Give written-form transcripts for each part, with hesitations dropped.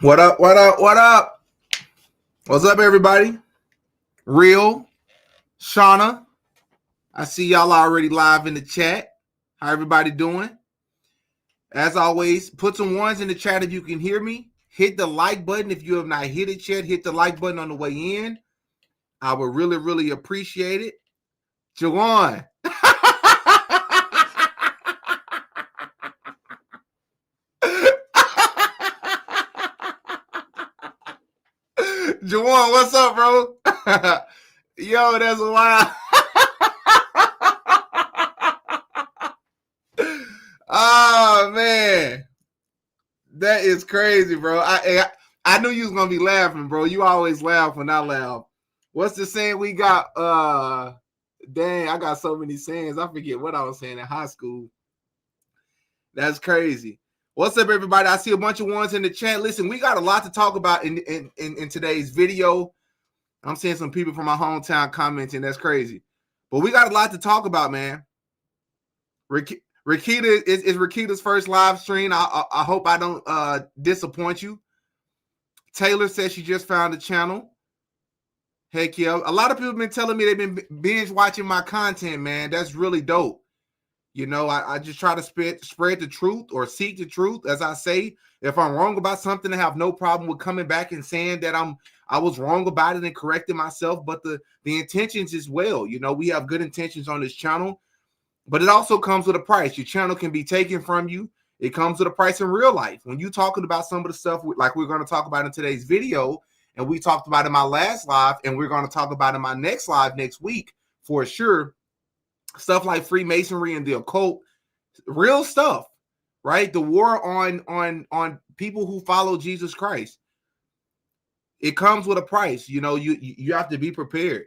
What up? What up? What up? What's up, everybody? Real, Shauna. I see y'all already live in the chat. How everybody doing? As always, put some ones in the chat if you can hear me. Hit the like button if you have not hit it yet. Hit the like button on the way in. I would really, really appreciate it. Jawan. Jawan, what's up, bro? Yo, that's wild. Oh man, that is crazy, bro. I knew you was gonna be laughing, bro. You always laugh when I laugh. What's the saying we got? Dang, I got so many sayings. I forget what I was saying in high school. That's crazy. What's up, everybody? I see a bunch of ones in the chat. Listen, we got a lot to talk about in today's video. I'm seeing some people from my hometown commenting. That's crazy. But we got a lot to talk about, man. Rakita is Rakita's first live stream. I hope I don't disappoint you. Taylor says she just found the channel. Heck yeah. A lot of people have been telling me they've been binge watching my content, man. That's really dope. You know, I just try to spread the truth or seek the truth. As I say, if I'm wrong about something, I have no problem with coming back and saying that I was wrong about it and correcting myself. But the intentions as well. You know, we have good intentions on this channel. But it also comes with a price. Your channel can be taken from you. It comes with a price in real life. When you're talking about some of the stuff like we're going to talk about in today's video, and we talked about in my last live, and we're going to talk about in my next live next week for sure, stuff like Freemasonry and the occult, real stuff, right? The war on people who follow Jesus Christ. It comes with a price. You know, you have to be prepared.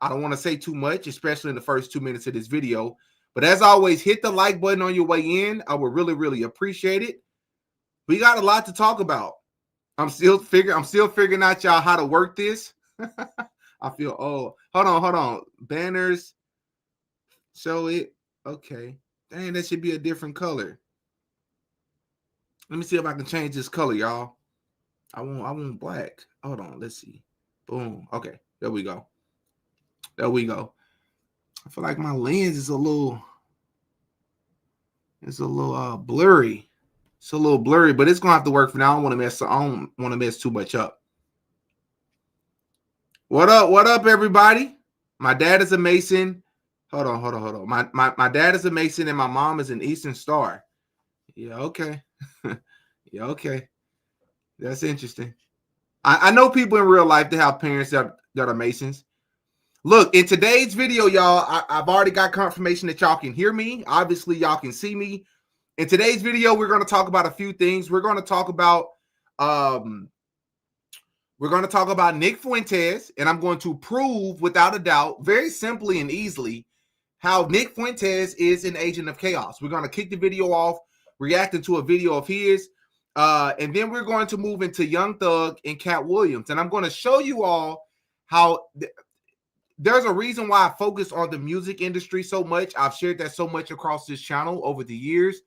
I don't want to say too much, especially in the first 2 minutes of this video. But as always, hit the like button on your way in. I would really, really appreciate it. We got a lot to talk about. I'm still figuring out y'all how to work this. I feel hold on. Banners. Show it. Okay. Dang, that should be a different color. Let me see if I can change this color, y'all. I want black. Hold on. Let's see. Boom. Okay. There we go. I feel like my lens is a little blurry. It's a little blurry, but it's gonna have to work for now. I don't want to mess too much up. What up, everybody? My dad is a Mason. Hold on. My dad is a Mason and my mom is an Eastern Star. Yeah, okay. Yeah, okay. That's interesting. I know people in real life that have parents that are Masons. Look, in today's video, y'all, I've already got confirmation that y'all can hear me. Obviously, y'all can see me. In today's video, we're going to talk about a few things. We're going to talk about Nick Fuentes, and I'm going to prove without a doubt, very simply and easily, how Nick Fuentes is an agent of chaos. We're going to kick the video off, reacting to a video of his, and then we're going to move into Young Thug and Katt Williams, and I'm going to show you all how there's a reason why I focus on the music industry so much. I've shared that so much across this channel over the years.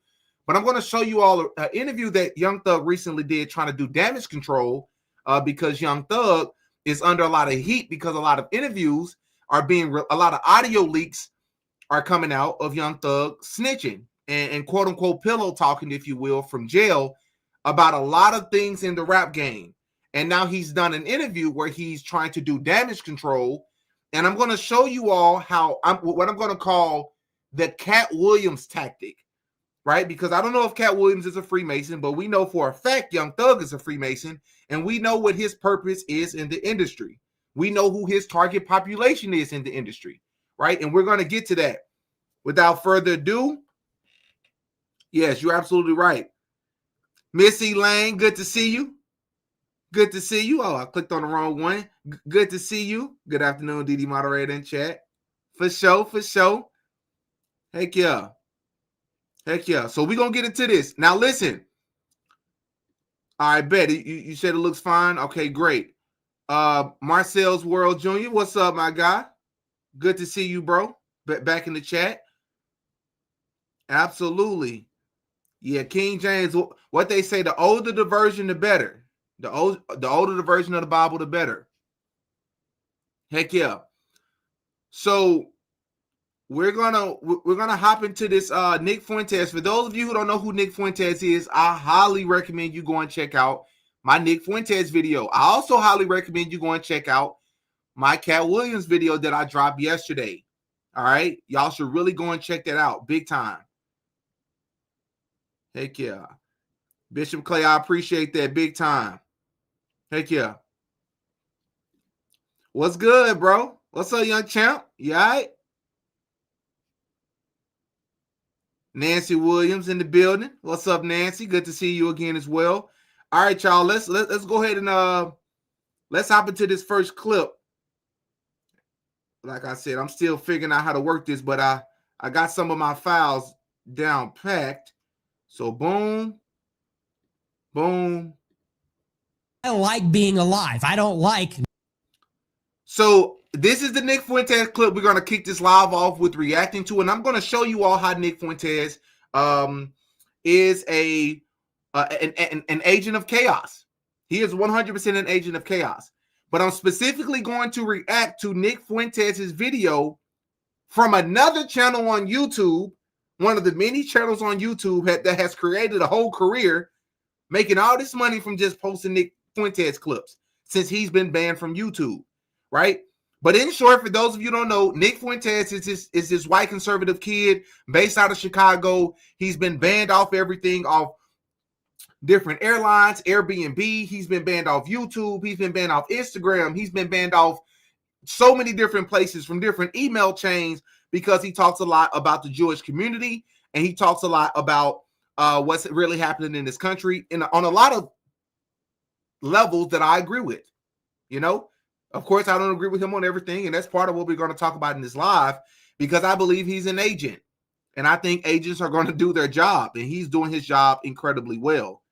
But I'm going to show you all an interview that Young Thug recently did trying to do damage control because Young Thug is under a lot of heat because a lot of interviews are a lot of audio leaks are coming out of Young Thug snitching and quote unquote pillow talking, if you will, from jail about a lot of things in the rap game. And now he's done an interview where he's trying to do damage control. And I'm going to show you all what I'm going to call the Katt Williams tactic, right? Because I don't know if Katt Williams is a Freemason, but we know for a fact Young Thug is a Freemason, and we know what his purpose is in the industry. We know who his target population is in the industry, right? And we're going to get to that. Without further ado, yes, you're absolutely right. Missy Lane, good to see you. Good to see you. Oh, I clicked on the wrong one. Good to see you. Good afternoon, DD moderator in chat. For sure. Heck yeah. So we're going to get into this. Now, listen. All right, bet. You said it looks fine? Okay, great. Marcel's World Jr., what's up, my guy? Good to see you, bro. Back in the chat. Absolutely. Yeah, King James, what they say, the older the version, the better. The older the version of the Bible, the better. Heck yeah. So we're gonna hop into this Nick Fuentes. For those of you who don't know who Nick Fuentes is, I highly recommend you go and check out my Nick Fuentes video. I also highly recommend you go and check out my Katt Williams video that I dropped yesterday. All right, y'all should really go and check that out, big time. Heck yeah, Bishop Clay, I appreciate that, big time. Heck yeah. What's good, bro? What's up, young champ? You all right? Nancy Williams in the building. What's up, Nancy? Good to see you again as well. All right, y'all. Let's go ahead and let's hop into this first clip. Like I said, I'm still figuring out how to work this, but I got some of my files down packed. So boom, boom. I like being alive. I don't like. So this is the Nick Fuentes clip. We're going to kick this live off with reacting to, and I'm going to show you all how Nick Fuentes is an agent of chaos. He is 100% an agent of chaos. But I'm specifically going to react to Nick Fuentes' video from another channel on YouTube, one of the many channels on YouTube that has created a whole career making all this money from just posting Nick Fuentes clips since he's been banned from YouTube, right? But in short, for those of you who don't know, Nick Fuentes is this white conservative kid based out of Chicago. He's been banned off everything, off different airlines, Airbnb. He's been banned off YouTube. He's been banned off Instagram. He's been banned off so many different places from different email chains because he talks a lot about the Jewish community and he talks a lot about what's really happening in this country on a lot of levels that I agree with. You know, of course, I don't agree with him on everything, and that's part of what we're going to talk about in this live because I believe he's an agent, and I think agents are going to do their job, and he's doing his job incredibly well.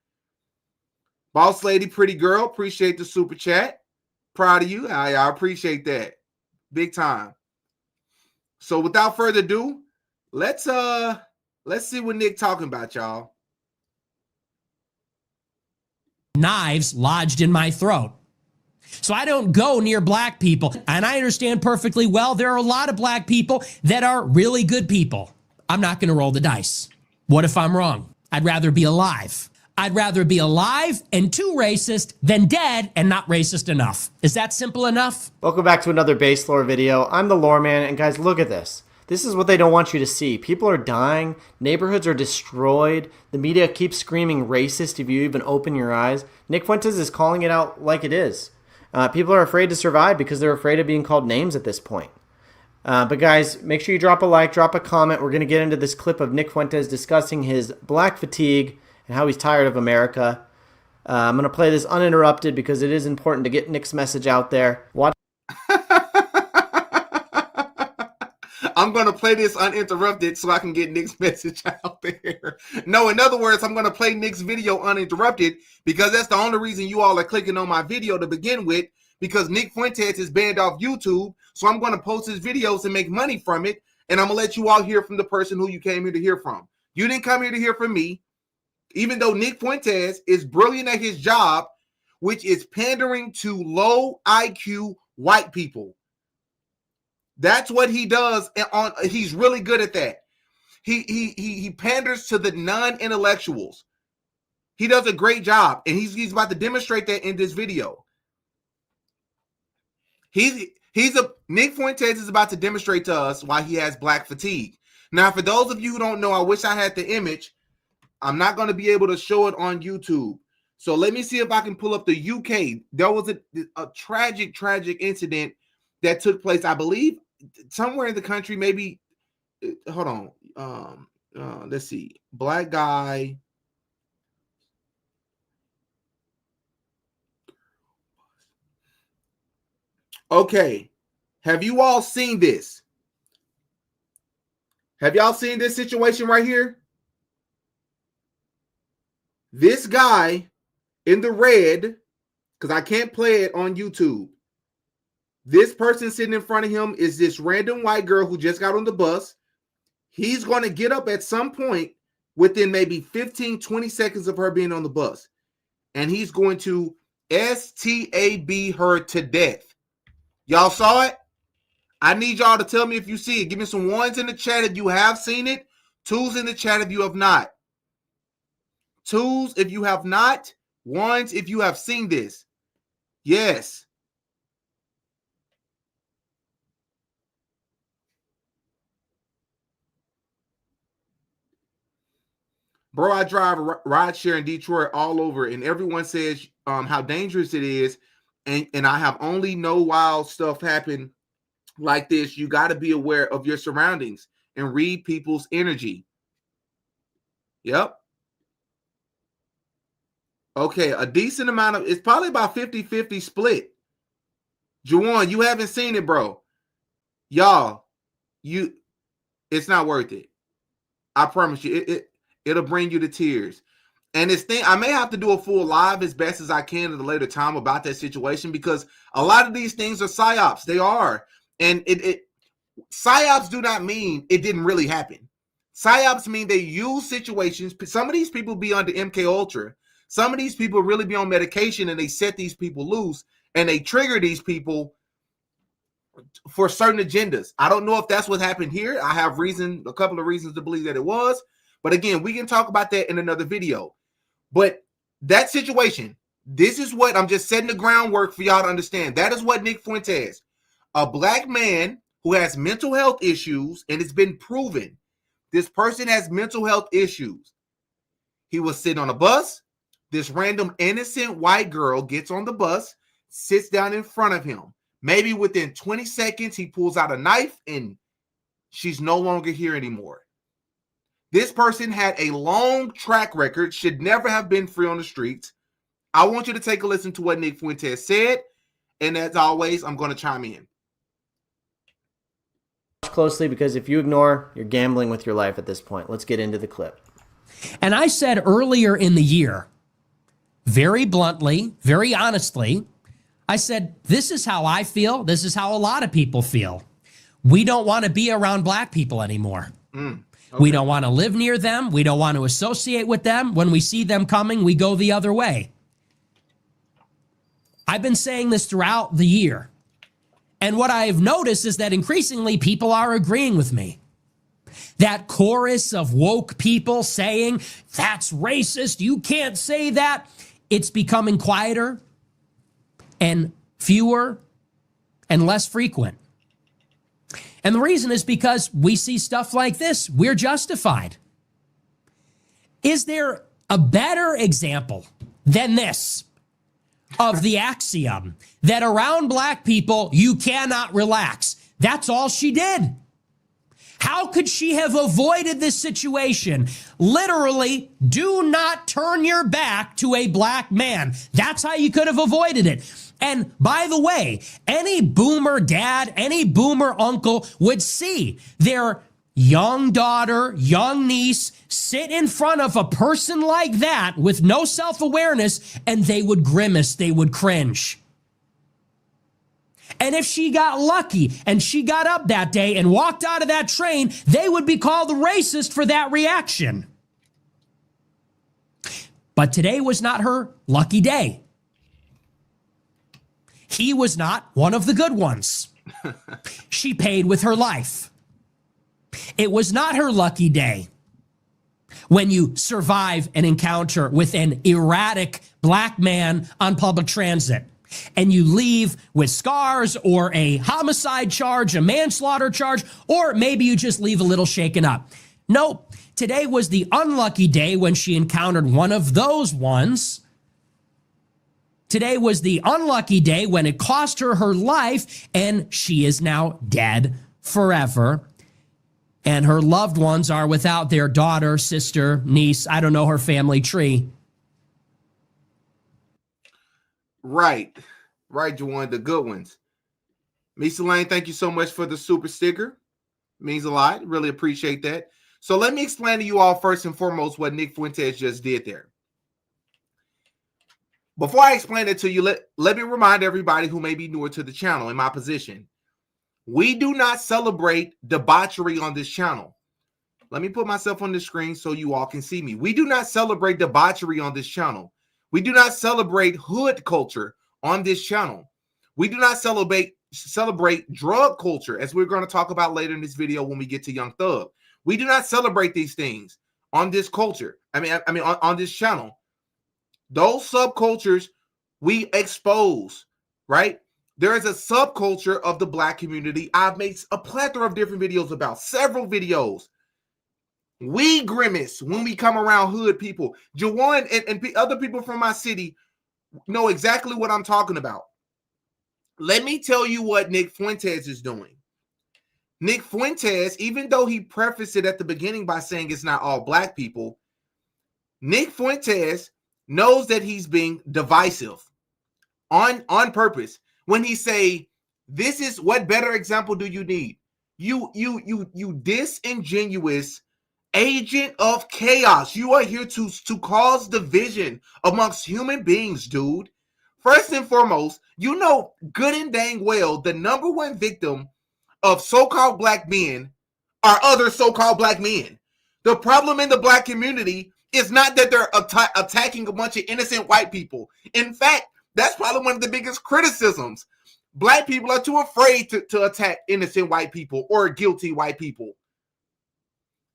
Boss Lady, Pretty Girl, appreciate the super chat. Proud of you. I appreciate that. Big time. So without further ado, let's see what Nick talking about, y'all. Knives lodged in my throat. So I don't go near black people. And I understand perfectly well there are a lot of black people that are really good people. I'm not going to roll the dice. What if I'm wrong? I'd rather be alive. I'd rather be alive and too racist than dead and not racist enough. Is that simple enough? Welcome back to another base lore video. I'm the Lore Man, and guys, look at this. This is what they don't want you to see. People are dying. Neighborhoods are destroyed. The media keeps screaming racist if you even open your eyes. Nick Fuentes is calling it out like it is. People are afraid to survive because they're afraid of being called names at this point. But guys, make sure you drop a like, drop a comment. We're going to get into this clip of Nick Fuentes discussing his black fatigue and how he's tired of America. I'm going to play this uninterrupted because it is important to get Nick's message out there. Watch. I'm going to play this uninterrupted so I can get Nick's message out there. No, in other words, I'm going to play Nick's video uninterrupted because that's the only reason you all are clicking on my video to begin with, because Nick Fuentes is banned off YouTube. So I'm going to post his videos and make money from it. And I'm going to let you all hear from the person who you came here to hear from. You didn't come here to hear from me, even though Nick Fuentes is brilliant at his job, which is pandering to low IQ white people. That's what he does. He's really good at that. He panders to the non-intellectuals. He does a great job, and he's about to demonstrate that in this video. Nick Fuentes is about to demonstrate to us why he has black fatigue. Now, for those of you who don't know, I wish I had the image. I'm not going to be able to show it on YouTube. So let me see if I can pull up the UK. There was a tragic incident that took place, I believe, somewhere in the country, maybe. Hold on. Let's see. Black guy. Okay. Have you all seen this? Have y'all seen this situation right here? This guy in the red, because I can't play it on YouTube. This person sitting in front of him is this random white girl who just got on the bus. He's going to get up at some point within maybe 15, 20 seconds of her being on the bus. And he's going to STAB her to death. Y'all saw it? I need y'all to tell me if you see it. Give me some ones in the chat if you have seen it. Twos in the chat if you have not. Twos if you have not. Ones if you have seen this. Yes. Bro, I drive a ride share in Detroit all over, and everyone says how dangerous it is. And I have only no wild stuff happen like this. You got to be aware of your surroundings and read people's energy. Yep. Okay, a decent amount of, it's probably about 50-50 split. Juwan, you haven't seen it, bro. Y'all, it's not worth it. I promise you, it'll bring you to tears. And this thing, I may have to do a full live as best as I can at a later time about that situation, because a lot of these things are psyops. They are. And psyops do not mean it didn't really happen. Psyops mean they use situations. Some of these people be under MK Ultra. Some of these people really be on medication, and they set these people loose, and they trigger these people for certain agendas. I don't know if that's what happened here. I have a couple of reasons to believe that it was. But again, we can talk about that in another video. But that situation, this is what I'm just setting the groundwork for y'all to understand. That is what Nick Fuentes, a black man who has mental health issues, and it's been proven this person has mental health issues. He was sitting on a bus. This random innocent white girl gets on the bus, sits down in front of him. Maybe within 20 seconds, he pulls out a knife, and she's no longer here anymore. This person had a long track record, should never have been free on the streets. I want you to take a listen to what Nick Fuentes said, and as always, I'm going to chime in. Watch closely, because if you ignore, you're gambling with your life at this point. Let's get into the clip. And I said earlier in the year, very bluntly, very honestly, I said, this is how I feel. This is how a lot of people feel. We don't want to be around black people anymore. Okay. We don't want to live near them. We don't want to associate with them. When we see them coming, we go the other way. I've been saying this throughout the year. And what I've noticed is that increasingly people are agreeing with me. That chorus of woke people saying, that's racist, you can't say that, it's becoming quieter and fewer and less frequent. And the reason is because we see stuff like this. We're justified. Is there a better example than this of the axiom that around black people, you cannot relax? That's all she did. How could she have avoided this situation? Literally, do not turn your back to a black man. That's how you could have avoided it. And by the way, any boomer dad, any boomer uncle would see their young daughter, young niece sit in front of a person like that with no self-awareness, and they would grimace, they would cringe. And if she got lucky and she got up that day and walked out of that train, they would be called a racist for that reaction. But today was not her lucky day. He was not one of the good ones. She paid with her life. It was not her lucky day when you survive an encounter with an erratic black man on public transit and you leave with scars or a homicide charge, a manslaughter charge, or maybe you just leave a little shaken up. Nope. Today was the unlucky day when she encountered one of those ones. Today was the unlucky day when it cost her her life, and she is now dead forever. And her loved ones are without their daughter, sister, niece, I don't know her family tree. Right, Juwan, the good ones. Misa Lane, thank you so much for the super sticker. Means a lot. Really appreciate that. So let me explain to you all first and foremost what Nick Fuentes just did there. Before I explain it to you, let me remind everybody who may be newer to the channel in my position. We do not celebrate debauchery on this channel. Let me put myself on the screen so you all can see me. We do not celebrate debauchery on this channel. We do not celebrate hood culture on this channel. We do not celebrate drug culture, as we're going to talk about later in this video when we get to Young Thug. We do not celebrate these things on this culture. On this channel. Those subcultures we expose, right? There is a subculture of the Black community. I've made a plethora of different videos about, several videos. We grimace when we come around hood people. Jawan and other people from my city know exactly what I'm talking about. Let me tell you what Nick Fuentes is doing. Nick Fuentes, even though he prefaced it at the beginning by saying it's not all Black people, Nick Fuentes knows that he's being divisive on purpose. When he say, this is, what better example do you need? You disingenuous agent of chaos. You are here to cause division amongst human beings, dude. First and foremost, you know good and dang well the number one victim of so-called Black men are other so-called Black men. The problem in the Black community is not that they're attacking a bunch of innocent white people. In fact, that's probably one of the biggest criticisms. Black people are too afraid to attack innocent white people or guilty white people.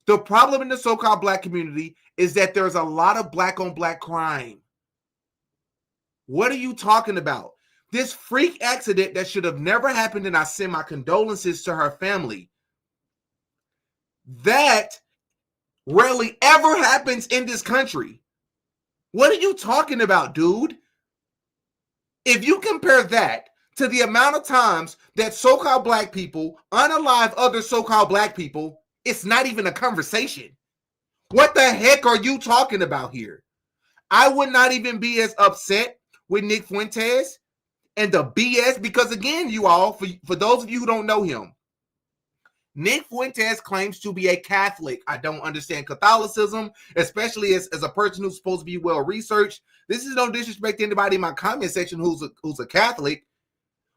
The problem in the so-called Black community is that there's a lot of Black on Black crime. What are you talking about? This freak accident that should have never happened, and I send my condolences to her family. That rarely ever happens in this country. What are you talking about, dude? If you compare that to the amount of times that so-called Black people unalive other so-called Black people, it's not even a conversation. What the heck are you talking about here? I would not even be as upset with Nick Fuentes and the BS, because again, you all, for those of you who don't know him, Nick Fuentes claims to be a Catholic. I don't understand Catholicism, especially as a person who's supposed to be well-researched. This is no disrespect to anybody in my comment section who's a Catholic.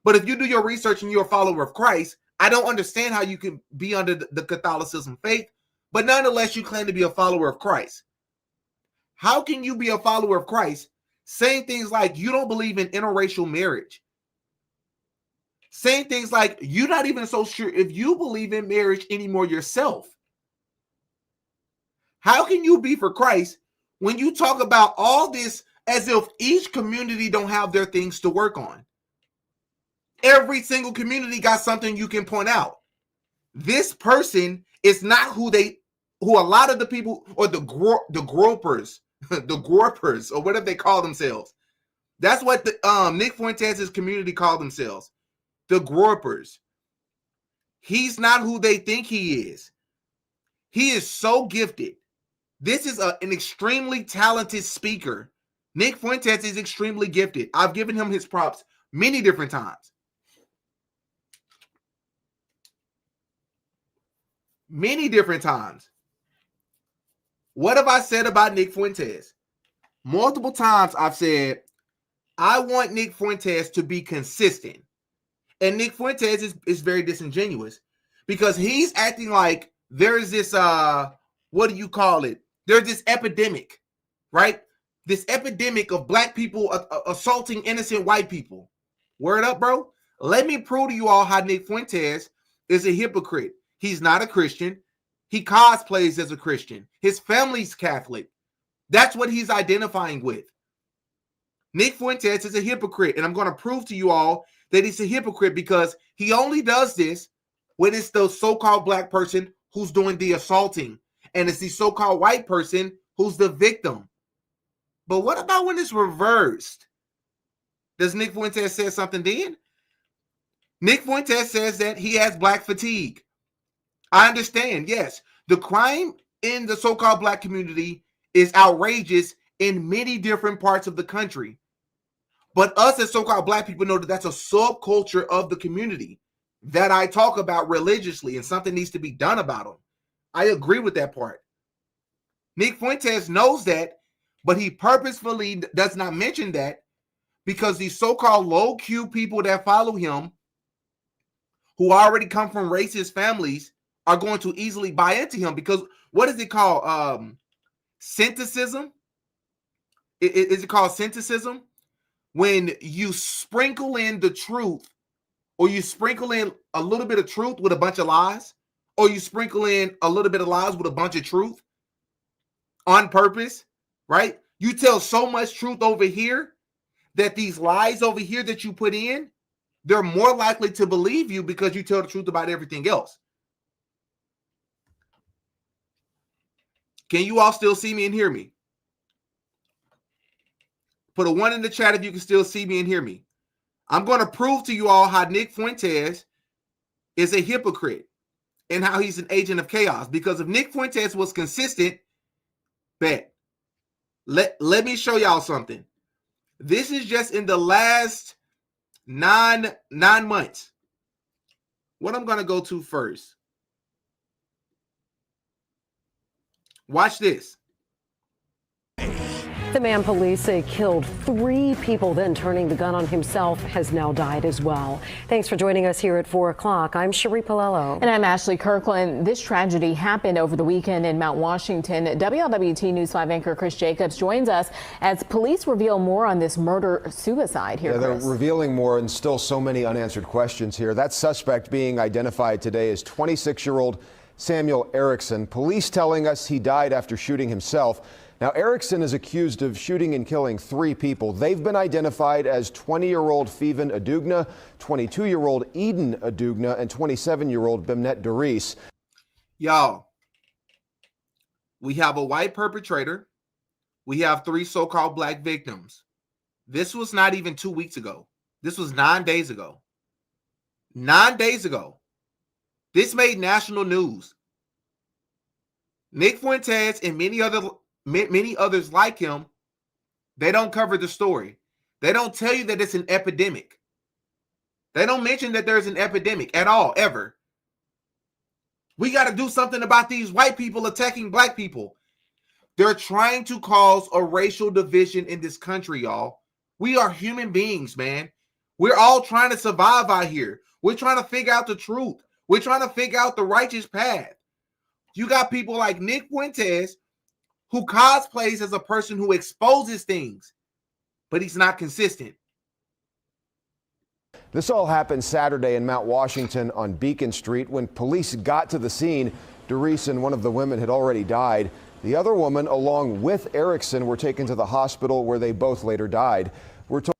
But if you do your research and you're a follower of Christ, I don't understand how you can be under the Catholicism faith, but nonetheless, you claim to be a follower of Christ. How can you be a follower of Christ saying things like you don't believe in interracial marriage? Saying things like you're not even so sure if you believe in marriage anymore yourself. How can you be for Christ when you talk about all this as if each community don't have their things to work on? Every single community got something you can point out. This person is not who a lot of the people, or the gropers, the gropers, or whatever they call themselves. That's what the Nick Fuentes' community called themselves. The gropers. He's not who they think he is. He is so gifted. This is an extremely talented speaker. Nick Fuentes is extremely gifted. I've given him his props many different times. Many different times. What have I said about Nick Fuentes? Multiple times I've said, I want Nick Fuentes to be consistent. And Nick Fuentes is very disingenuous because he's acting like there's this, what do you call it? There's this epidemic, right? This epidemic of Black people assaulting innocent white people. Word up, bro. Let me prove to you all how Nick Fuentes is a hypocrite. He's not a Christian. He cosplays as a Christian. His family's Catholic. That's what he's identifying with. Nick Fuentes is a hypocrite, and I'm going to prove to you all that he's a hypocrite because he only does this when it's the so-called Black person who's doing the assaulting, and it's the so-called white person who's the victim. But what about when it's reversed? Does Nick Fuentes say something then? Nick Fuentes says that he has Black fatigue. I understand, yes. The crime in the so-called Black community is outrageous in many different parts of the country. But us as so-called Black people know that that's a subculture of the community that I talk about religiously, and something needs to be done about them. I agree with that part. Nick Fuentes knows that, but he purposefully does not mention that because these so-called low-Q people that follow him, who already come from racist families, are going to easily buy into him because what is it called? Synthesis? Is it called cynicism? When you sprinkle in the truth, or you sprinkle in a little bit of truth with a bunch of lies, or you sprinkle in a little bit of lies with a bunch of truth on purpose, right? You tell so much truth over here that these lies over here that you put in, they're more likely to believe you because you tell the truth about everything else. Can you all still see me and hear me? Put a 1 in the chat if you can still see me and hear me. I'm going to prove to you all how Nick Fuentes is a hypocrite and how he's an agent of chaos. Because if Nick Fuentes was consistent, bet. Let me show y'all something. This is just in the last nine months. What I'm going to go to first. Watch this. The man police say killed 3 people, then turning the gun on himself, has now died as well. Thanks for joining us here at 4 o'clock. I'm Cherie Palello. And I'm Ashley Kirkland. This tragedy happened over the weekend in Mount Washington. WLWT News 5 anchor Chris Jacobs joins us as police reveal more on this murder-suicide here. Yeah, they're revealing more, and still so many unanswered questions here. That suspect being identified today is 26-year-old Samuel Erickson. Police telling us he died after shooting himself. Now, Erickson is accused of shooting and killing 3 people. They've been identified as 20-year-old Feven Adugna, 22-year-old Eden Adugna, and 27-year-old Bimnet Doris. Y'all, we have a white perpetrator. We have 3 so-called black victims. This was not even 2 weeks ago. This was 9 days ago. 9 days ago. This made national news. Nick Fuentes and many others like him, they don't cover the story. They don't tell you that it's an epidemic. They don't mention that there's an epidemic at all, ever. We got to do something about these white people attacking black people. They're trying to cause a racial division in this country, y'all. We are human beings, man. We're all trying to survive out here. We're trying to figure out the truth. We're trying to figure out the righteous path. You got people like Nick Fuentes, who cosplays as a person who exposes things, but he's not consistent. This all happened Saturday in Mount Washington on Beacon Street. When police got to the scene, Doris and one of the women had already died. The other woman, along with Erickson, were taken to the hospital where they both later died. We're told.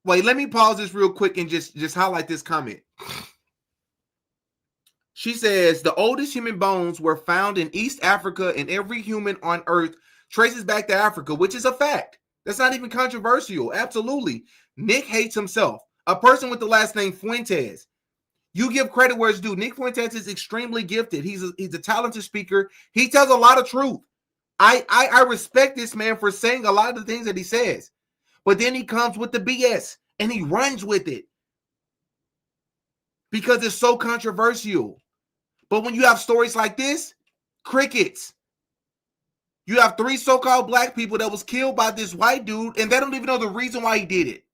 Wait, let me pause this real quick and just highlight this comment. She says the oldest human bones were found in East Africa, and every human on Earth traces back to Africa, which is a fact. That's not even controversial. Absolutely. Nick hates himself. A person with the last name Fuentes. You give credit where it's due. Nick Fuentes is extremely gifted. He's a talented speaker. He tells a lot of truth. I respect this man for saying a lot of the things that he says. But then he comes with the BS and he runs with it because it's so controversial. But when you have stories like this, crickets. You have 3 so-called black people that was killed by this white dude, and they don't even know the reason why he did it.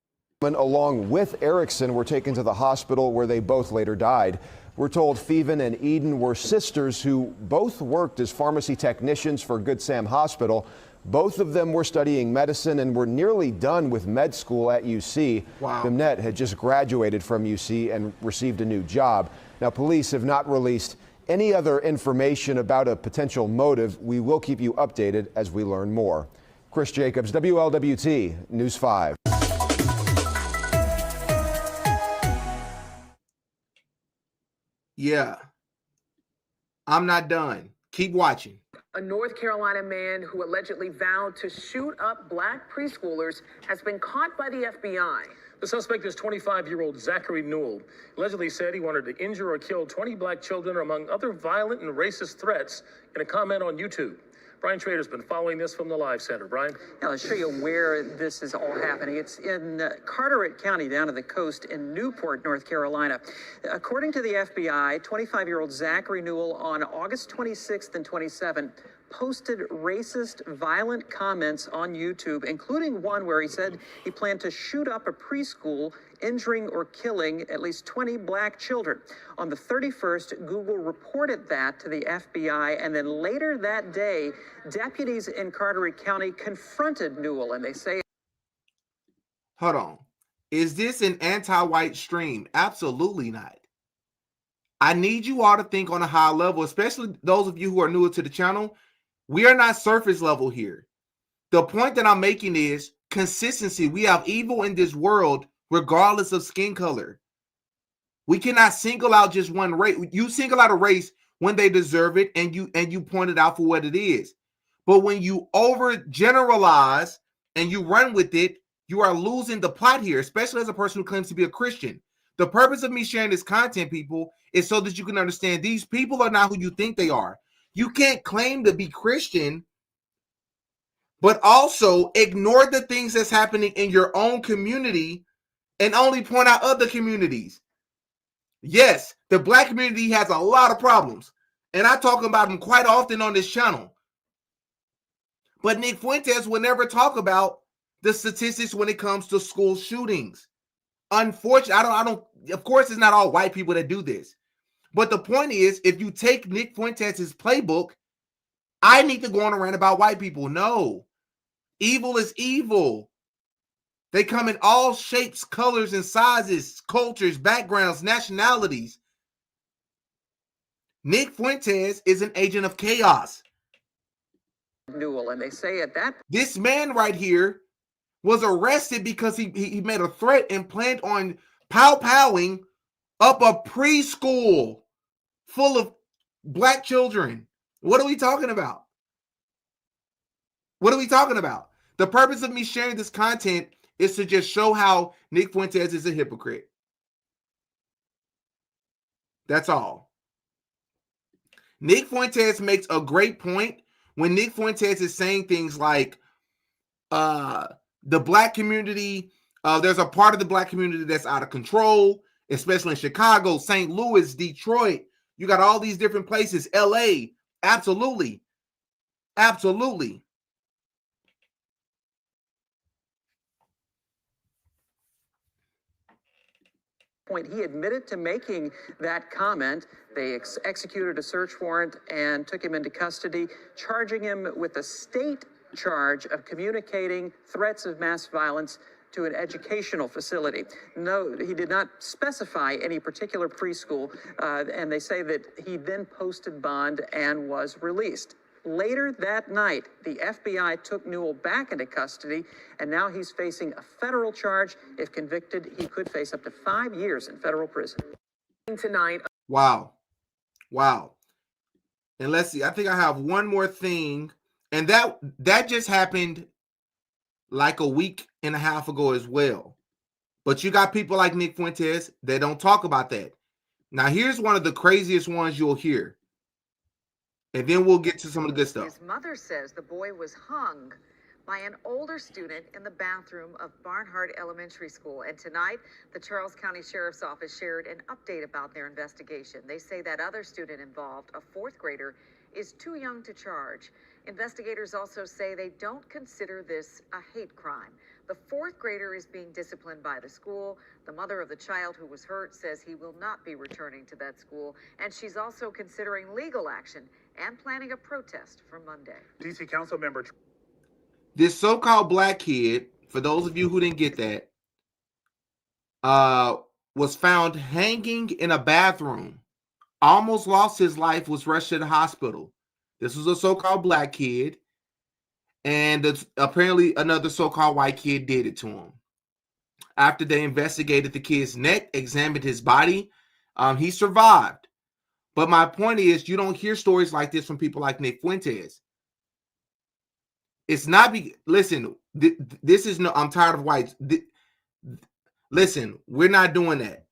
Along with Erickson were taken to the hospital where they both later died. We're told Feven and Eden were sisters who both worked as pharmacy technicians for Good Sam Hospital. Both of them were studying medicine and were nearly done with med school at UC. Wow. Bimnet had just graduated from UC and received a new job. Now, police have not released any other information about a potential motive. We will keep you updated as we learn more. Chris Jacobs, WLWT News 5. Yeah. I'm not done. Keep watching. A North Carolina man who allegedly vowed to shoot up black preschoolers has been caught by the FBI. The suspect is 25-year-old Zachary Newell. Allegedly said he wanted to injure or kill 20 black children, among other violent and racist threats, in a comment on YouTube. Brian Trader's been following this from the Live Center. Brian? Now, I'll show you where this is all happening. It's in Carteret County, down to the coast in Newport, North Carolina. According to the FBI, 25-year-old Zachary Newell on August 26th and 27th posted racist, violent comments on YouTube, including one where he said he planned to shoot up a preschool injuring or killing at least 20 black children. On the 31st, Google reported that to the FBI, and then later that day, deputies in Carteret County confronted Newell, and they say... Hold on. Is this an anti-white stream? Absolutely not. I need you all to think on a high level, especially those of you who are newer to the channel. We are not surface level here. The point that I'm making is consistency. We have evil in this world regardless of skin color. We cannot single out just one race. You single out a race when they deserve it, and you point it out for what it is. But when you overgeneralize and you run with it, you are losing the plot here, especially as a person who claims to be a Christian. The purpose of me sharing this content, people, is so that you can understand these people are not who you think they are. You can't claim to be Christian, but also ignore the things that's happening in your own community and only point out other communities. Yes, the black community has a lot of problems, and I talk about them quite often on this channel. But Nick Fuentes will never talk about the statistics when it comes to school shootings. Unfortunately, of course, it's not all white people that do this. But the point is, if you take Nick Fuentes' playbook, I need to go on a rant about white people. No. Evil is evil. They come in all shapes, colors, and sizes, cultures, backgrounds, nationalities. Nick Fuentes is an agent of chaos. Newell, and they say at that... This man right here was arrested because he made a threat and planned on pow-powing up a preschool full of black children. What are we talking about? What are we talking about? The purpose of me sharing this content is to just show how Nick Fuentes is a hypocrite. That's all. Nick Fuentes makes a great point when Nick Fuentes is saying things like, the black community, there's a part of the black community that's out of control, especially in Chicago, St. Louis, Detroit. You got all these different places, LA. Absolutely. Absolutely. He admitted to making that comment. They executed a search warrant and took him into custody, charging him with a state charge of communicating threats of mass violence to an educational facility. No, he did not specify any particular preschool, and they say that he then posted bond and was released. Later that night, the FBI took Newell back into custody, and now he's facing a federal charge. If convicted, he could face up to 5 years in federal prison. Tonight. Wow. Wow. And let's see, I think I have one more thing, and that just happened like a week and a half ago as well. But you got people like Nick Fuentes that don't talk about that. Now, here's one of the craziest ones you'll hear. And then we'll get to some of the good stuff. His mother says the boy was hung by an older student in the bathroom of Barnhart Elementary School. And tonight, the Charles County Sheriff's Office shared an update about their investigation. They say that other student involved, a fourth grader, is too young to charge. Investigators also say they don't consider this a hate crime. The fourth grader is being disciplined by the school. The mother of the child who was hurt says he will not be returning to that school. And she's also considering legal action and planning a protest for Monday. DC Council member. This so-called black kid, for those of you who didn't get that, was found hanging in a bathroom, almost lost his life, was rushed to the hospital. This was a so-called black kid, and apparently another so-called white kid did it to him. After they investigated the kid's neck, examined his body, he survived. But my point is, you don't hear stories like this from people like Nick Fuentes. It's not listen, this is no, I'm tired of whites. Listen, we're not doing that.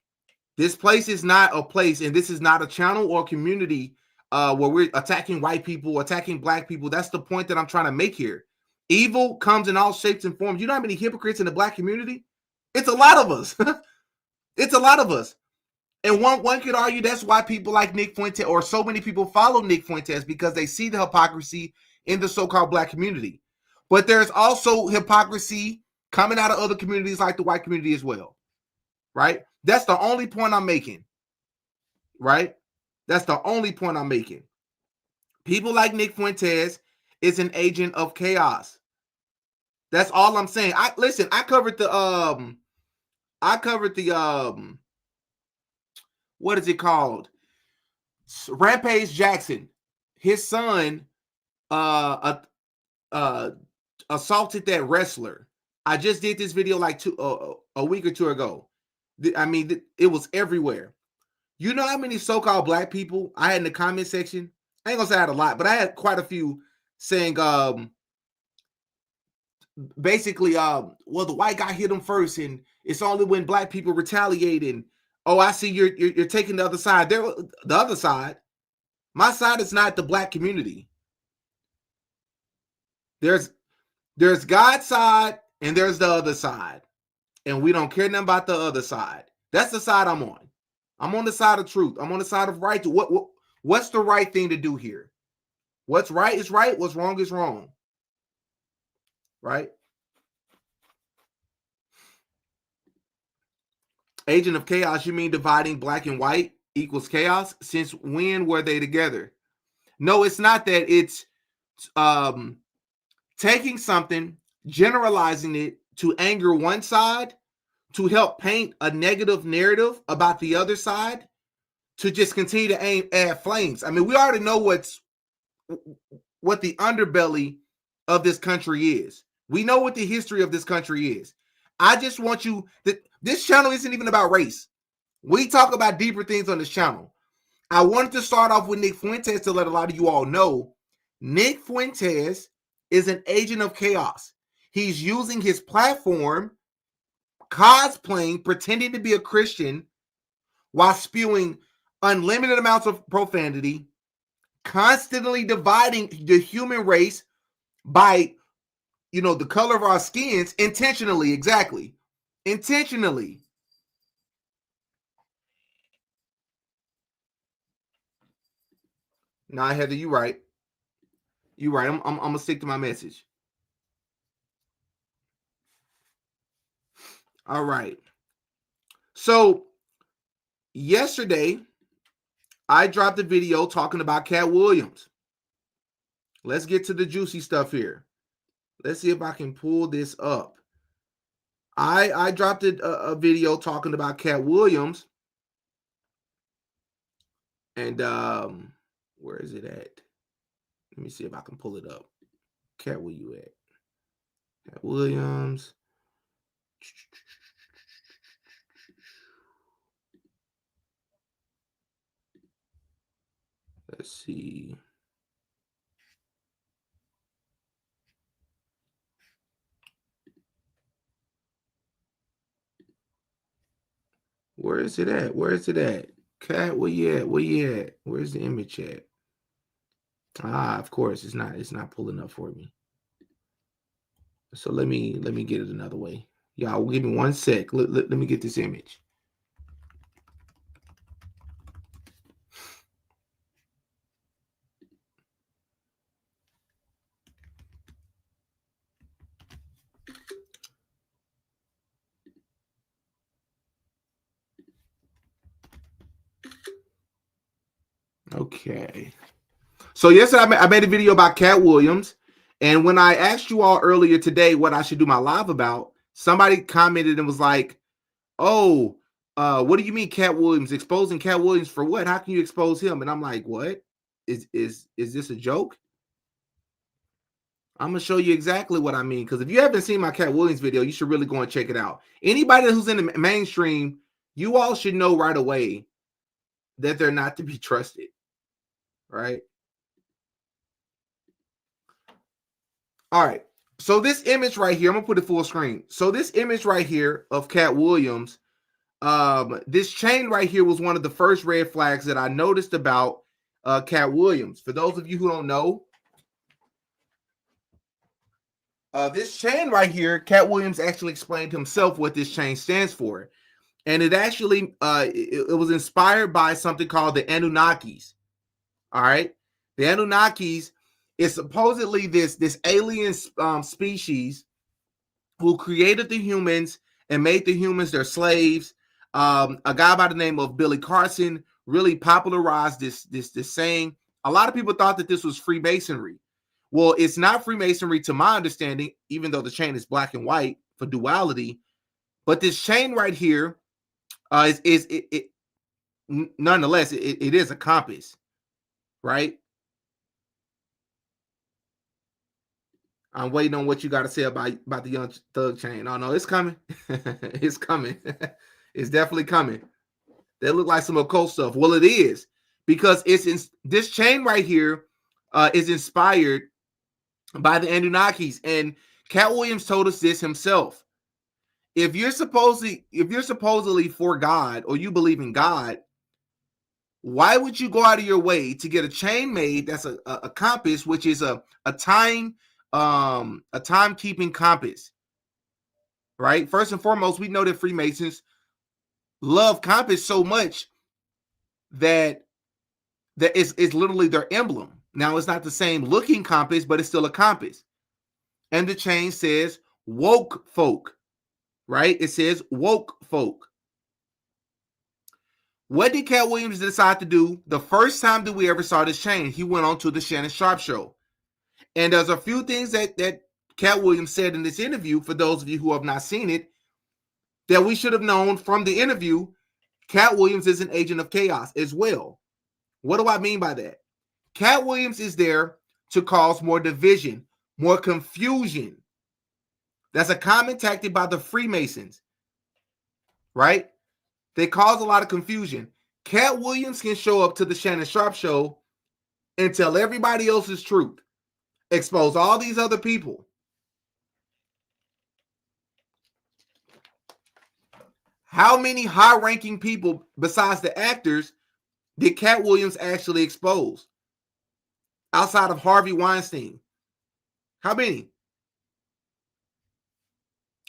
This place is not a place, and this is not a channel or community where we're attacking white people, attacking black people. That's the point that I'm trying to make here. Evil comes in all shapes and forms. You know how many hypocrites in the black community? It's a lot of us. It's a lot of us. And one could argue that's why people like Nick Fuentes, or so many people follow Nick Fuentes, because they see the hypocrisy in the so-called black community. But there's also hypocrisy coming out of other communities like the white community as well. right? That's the only point I'm making, right? That's the only point I'm making. People like Nick Fuentes is an agent of chaos. That's all I'm saying. I covered the what is it called? Rampage Jackson. His son assaulted that wrestler. I just did this video like a week or two ago. I mean, it was everywhere. You know how many so-called black people I had in the comment section? I ain't gonna say I had a lot, but I had quite a few saying, basically, well, the white guy hit him first, and it's only when black people retaliate. And oh, I see you're taking the other side. There, the other side. My side is not the black community. There's God's side and there's the other side, and we don't care nothing about the other side. That's the side I'm on. I'm on the side of truth. I'm on the side of right. What's the right thing to do here? What's right is right. What's wrong is wrong. Right? Agent of chaos, you mean dividing black and white equals chaos? Since when were they together? No, it's not that. It's taking something, generalizing it to anger one side, to help paint a negative narrative about the other side, to just continue to add flames. I mean, we already know what the underbelly of this country is. We know what the history of this country is. I just want you this channel isn't even about race. We talk about deeper things on this channel. I wanted to start off with Nick Fuentes to let a lot of you all know Nick Fuentes is an agent of chaos. He's using his platform, cosplaying, pretending to be a Christian while spewing unlimited amounts of profanity, constantly dividing the human race by, the color of our skins intentionally. Exactly. Intentionally. Nah, Heather, you right. You right. I'm gonna stick to my message. All right. So yesterday, I dropped a video talking about Katt Williams. Let's get to the juicy stuff here. Let's see if I can pull this up. I dropped a video talking about Katt Williams. And where is it at? Let me see if I can pull it up. Katt, where you at? Katt Williams. Let's see. Where is it at? Where is it at? Katt, where you at? Where you at? Where's the image at? Of course, it's not pulling up for me. So let me get it another way. Y'all, give me 1 sec. Let me get this image. Okay. So yesterday I made a video about Katt Williams, and when I asked you all earlier today what I should do my live about, somebody commented and was like, "Oh, what do you mean Katt Williams? Exposing Katt Williams for what? How can you expose him?" And I'm like, "What? Is this a joke?" I'm gonna show you exactly what I mean, because if you haven't seen my Katt Williams video, you should really go and check it out. Anybody who's in the mainstream, you all should know right away that they're not to be trusted, right? All right. So this image right here, I'm gonna put it full screen. So this image right here of Katt Williams, this chain right here was one of the first red flags that I noticed about Katt Williams. For those of you who don't know, this chain right here, Katt Williams actually explained himself what this chain stands for, and it actually it was inspired by something called the Anunnakis. All right, the Anunnakis is supposedly this alien species who created the humans and made the humans their slaves. A guy by the name of Billy Carson really popularized this saying. A lot of people thought that this was Freemasonry. Well, it's not Freemasonry to my understanding, even though the chain is black and white for duality. But this chain right here nonetheless, it is a compass, right? I'm waiting on what you got to say about the Young Thug chain. Oh, no, it's coming. It's coming. It's definitely coming. They look like some occult stuff. Well, it is, because this chain right here is inspired by the Anunnakis. And Katt Williams told us this himself. If you're supposedly for God, or you believe in God, why would you go out of your way to get a chain made that's a compass, which is a timekeeping compass, right? First and foremost, we know that Freemasons love compass so much that it's literally their emblem. Now, it's not the same looking compass, but it's still a compass. And the chain says woke folk, right? It says woke folk. What did Katt Williams decide to do the first time that we ever saw this chain? He went on to the Shannon Sharpe show. And there's a few things that Katt Williams said in this interview, for those of you who have not seen it, that we should have known from the interview. Katt Williams is an agent of chaos as well. What do I mean by that? Katt Williams is there to cause more division, more confusion. That's a common tactic by the Freemasons, right? They cause a lot of confusion. Katt Williams can show up to the Shannon Sharpe show and tell everybody else's truth, expose all these other people. How many high-ranking people besides the actors did Katt Williams actually expose? Outside of Harvey Weinstein. How many?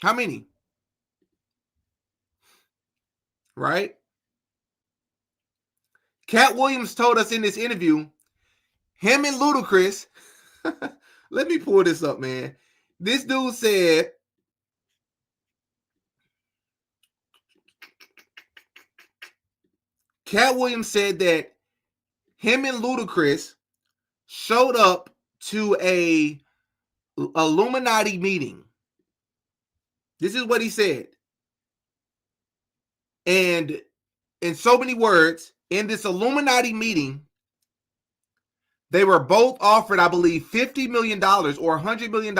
How many? Right? Katt Williams told us in this interview, him and Ludacris, let me pull this up, man. This dude said, Katt Williams said that him and Ludacris showed up to a Illuminati meeting. This is what he said. And in so many words, in this Illuminati meeting, they were both offered, I believe, $50 million or $100 million,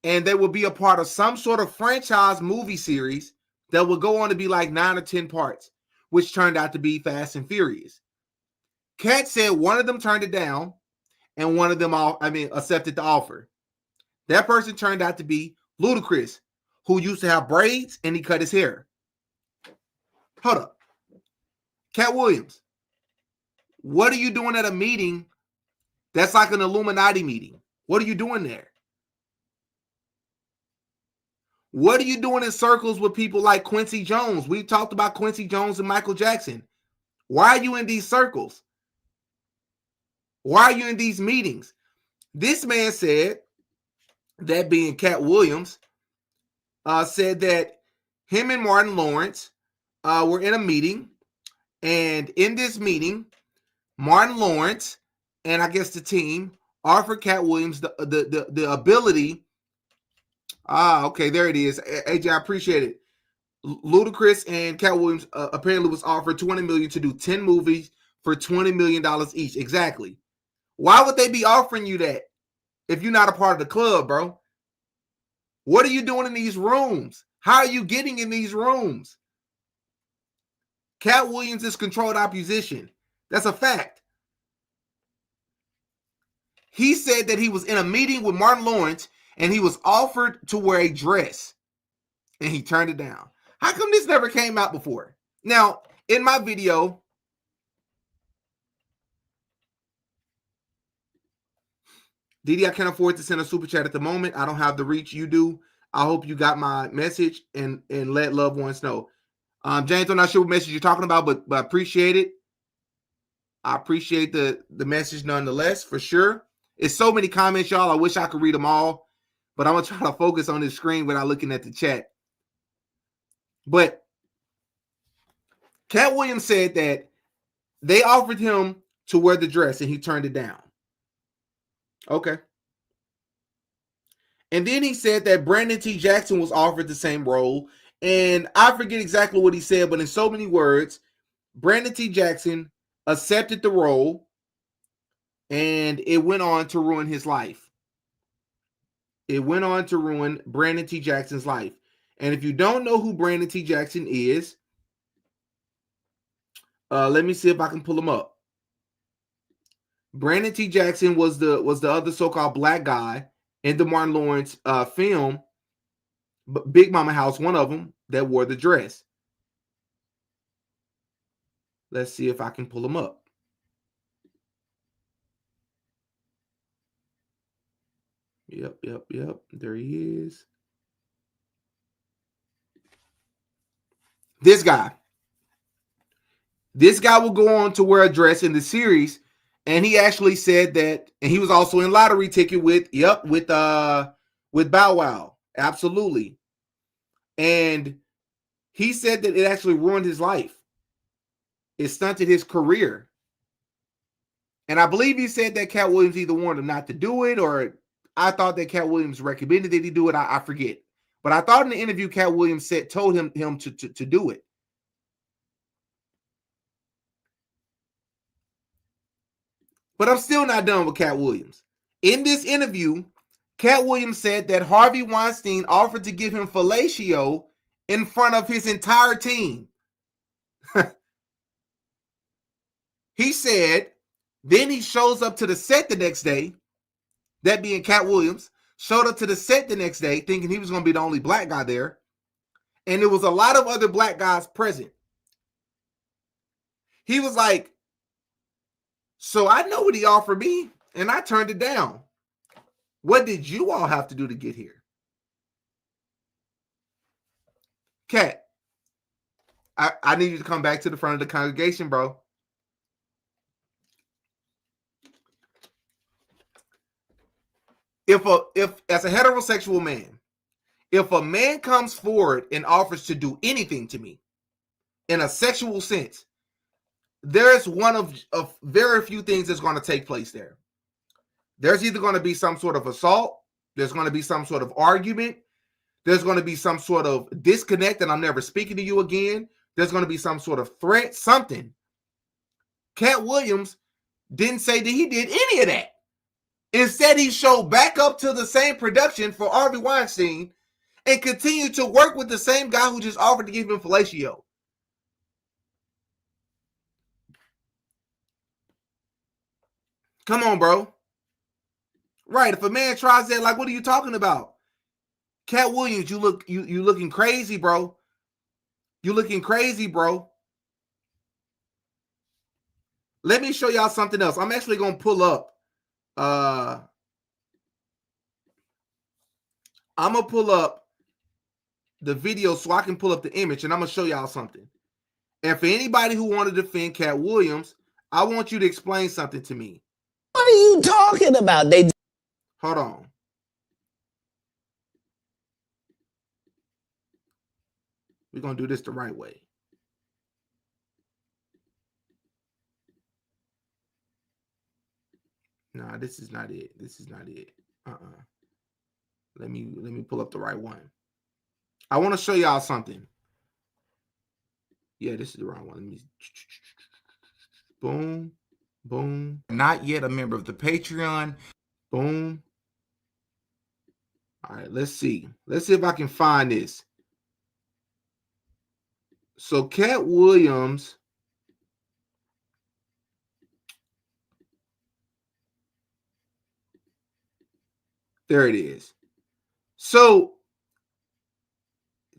and they will be a part of some sort of franchise movie series that will go on to be like 9 or 10 parts, which turned out to be Fast and Furious. Katt said one of them turned it down, and one of them accepted the offer. That person turned out to be Ludacris, who used to have braids and he cut his hair. Hold up. Katt Williams, what are you doing at a meeting that's like an Illuminati meeting? What are you doing there? What are you doing in circles with people like Quincy Jones? We talked about Quincy Jones and Michael Jackson. Why are you in these circles? Why are you in these meetings? This man said, that being Katt Williams, said that him and Martin Lawrence were in a meeting, and in this meeting, Martin Lawrence and I guess the team offered Katt Williams the ability. Okay, there it is. AJ, I appreciate it. Ludacris and Katt Williams apparently was offered $20 million to do 10 movies for $20 million each. Exactly. Why would they be offering you that if you're not a part of the club, bro? What are you doing in these rooms? How are you getting in these rooms? Katt Williams is controlled opposition. That's a fact. He said that he was in a meeting with Martin Lawrence and he was offered to wear a dress and he turned it down. How come this never came out before? Now, in my video, Didi, I can't afford to send a super chat at the moment. I don't have the reach you do. I hope you got my message and let loved ones know. James, I'm not sure what message you're talking about, but I appreciate it. I appreciate the message nonetheless, for sure. It's so many comments, y'all. I wish I could read them all, but I'm going to try to focus on this screen without looking at the chat. But Katt Williams said that they offered him to wear the dress and he turned it down. Okay. And then he said that Brandon T. Jackson was offered the same role. And I forget exactly what he said, but in so many words, Brandon T. Jackson accepted the role and it went on to ruin his life. It went on to ruin Brandon T. Jackson's life. And if you don't know who Brandon T. Jackson is, let me see if I can pull him up. Brandon T. Jackson was the other so-called black guy in the Martin Lawrence film, Big Mama House, one of them that wore the dress. Let's see if I can pull him up. Yep. There he is. This guy will go on to wear a dress in the series, and he actually said that, and he was also in Lottery Ticket with Bow Wow. Absolutely. And he said that it actually ruined his life. It stunted his career. And I believe he said that Katt Williams either wanted him not to do it, or I thought that Katt Williams recommended that he do it. I forget. But I thought in the interview Katt Williams told him to do it. But I'm still not done with Katt Williams. In this interview, Katt Williams said that Harvey Weinstein offered to give him fellatio in front of his entire team. He said, then he shows up to the set the next day, that being Katt Williams, showed up to the set the next day thinking he was going to be the only black guy there. And there was a lot of other black guys present. He was like, so I know what he offered me, and I turned it down. What did you all have to do to get here? Katt, I need you to come back to the front of the congregation, bro. If as a heterosexual man, if a man comes forward and offers to do anything to me in a sexual sense, there's one of very few things that's going to take place there. There's either going to be some sort of assault, there's going to be some sort of argument, there's going to be some sort of disconnect and I'm never speaking to you again, there's going to be some sort of threat, something. Katt Williams didn't say that he did any of that. Instead, he showed back up to the same production for Harvey Weinstein and continued to work with the same guy who just offered to give him fellatio. Come on, bro. Right. If a man tries that, like, what are you talking about? Katt Williams, you looking crazy, bro. You looking crazy, bro. Let me show y'all something else. I'm actually going to pull up. I'm going to pull up the video so I can pull up the image, and I'm going to show y'all something. And for anybody who wanted to defend Katt Williams, I want you to explain something to me. What are you talking about? Hold on. We're going to do this the right way. Nah, this is not it. This is not it. Let me pull up the right one. I want to show y'all something. Yeah, this is the wrong one. Let me. Boom. Boom. Not yet a member of the Patreon. Boom. All right, let's see. Let's see if I can find this. So Katt Williams. There it is. So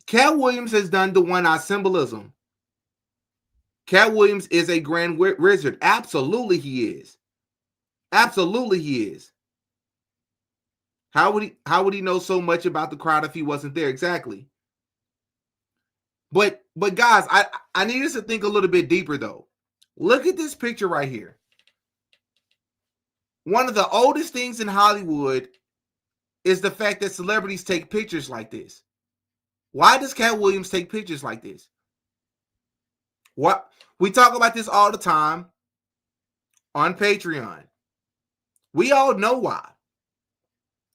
Katt Williams has done the one-eye symbolism. Katt Williams is a grand wizard. Absolutely he is. Absolutely he is. How would he know so much about the crowd if he wasn't there? Exactly. But guys, I need us to think a little bit deeper though. Look at this picture right here. One of the oldest things in Hollywood is the fact that celebrities take pictures like this. Why does Katt Williams take pictures like this? What we talk about this all the time on Patreon. We all know why.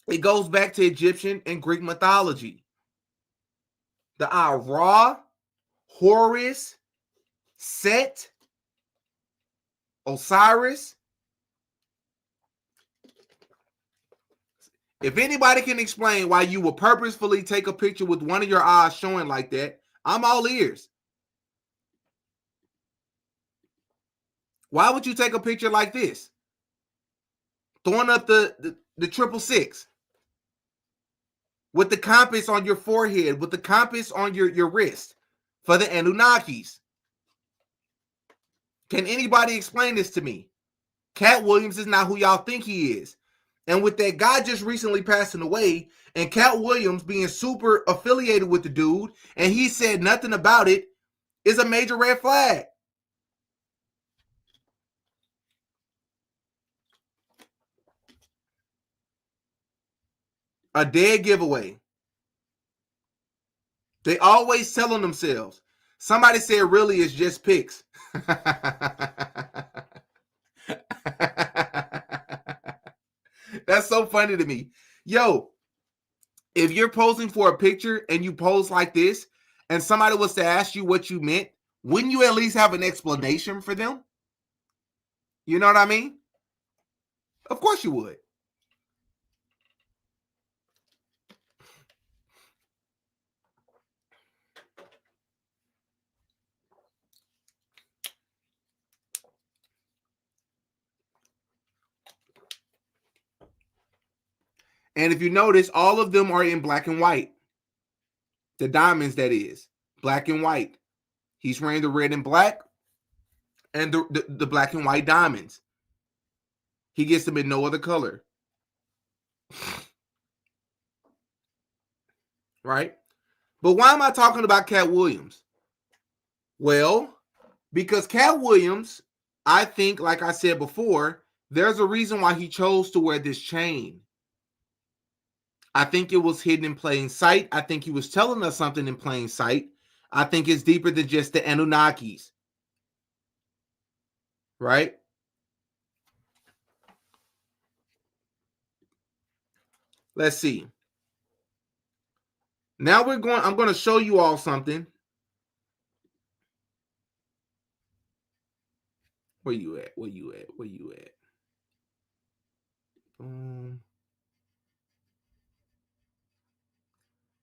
It goes back to Egyptian and Greek mythology. The Ra, Horus, Set, Osiris. If anybody can explain why you will purposefully take a picture with one of your eyes showing like that, I'm all ears. Why would you take a picture like this? Throwing up the 666 with the compass on your forehead, with the compass on your wrist for the Anunnakis. Can anybody explain this to me? Katt Williams is not who y'all think he is. And with that guy just recently passing away and Katt Williams being super affiliated with the dude and he said nothing about it is a major red flag. A dead giveaway. They always telling themselves. Somebody said really it's just pics. That's so funny to me. Yo, if you're posing for a picture and you pose like this and somebody was to ask you what you meant, wouldn't you at least have an explanation for them? You know what I mean? Of course you would. And if you notice, all of them are in black and white. The diamonds, that is. Black and white. He's wearing the red and black and the black and white diamonds. He gets them in no other color. Right? But why am I talking about Katt Williams? Well, because Katt Williams, I think, like I said before, there's a reason why he chose to wear this chain. I think it was hidden in plain sight. I think he was telling us something in plain sight. I think it's deeper than just the Anunnakis. Right? Let's see. Now I'm going to show you all something. Where you at? Where you at? Where you at?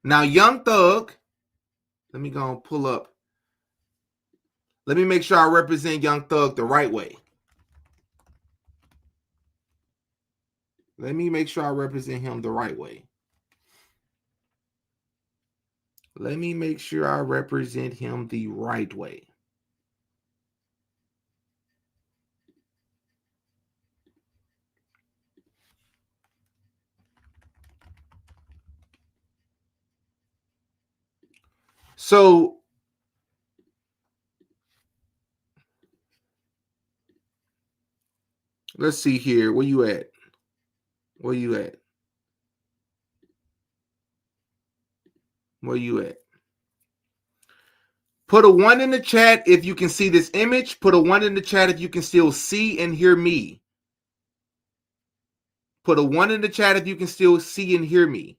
Now, Young Thug, let me go and pull up. Let me make sure I represent Young Thug the right way. Let me make sure I represent him the right way. Let me make sure I represent him the right way. So, let's see here. Where you at? Where you at? Where you at? Put a 1 in the chat if you can see this image. Put a 1 in the chat if you can still see and hear me. Put a 1 in the chat if you can still see and hear me.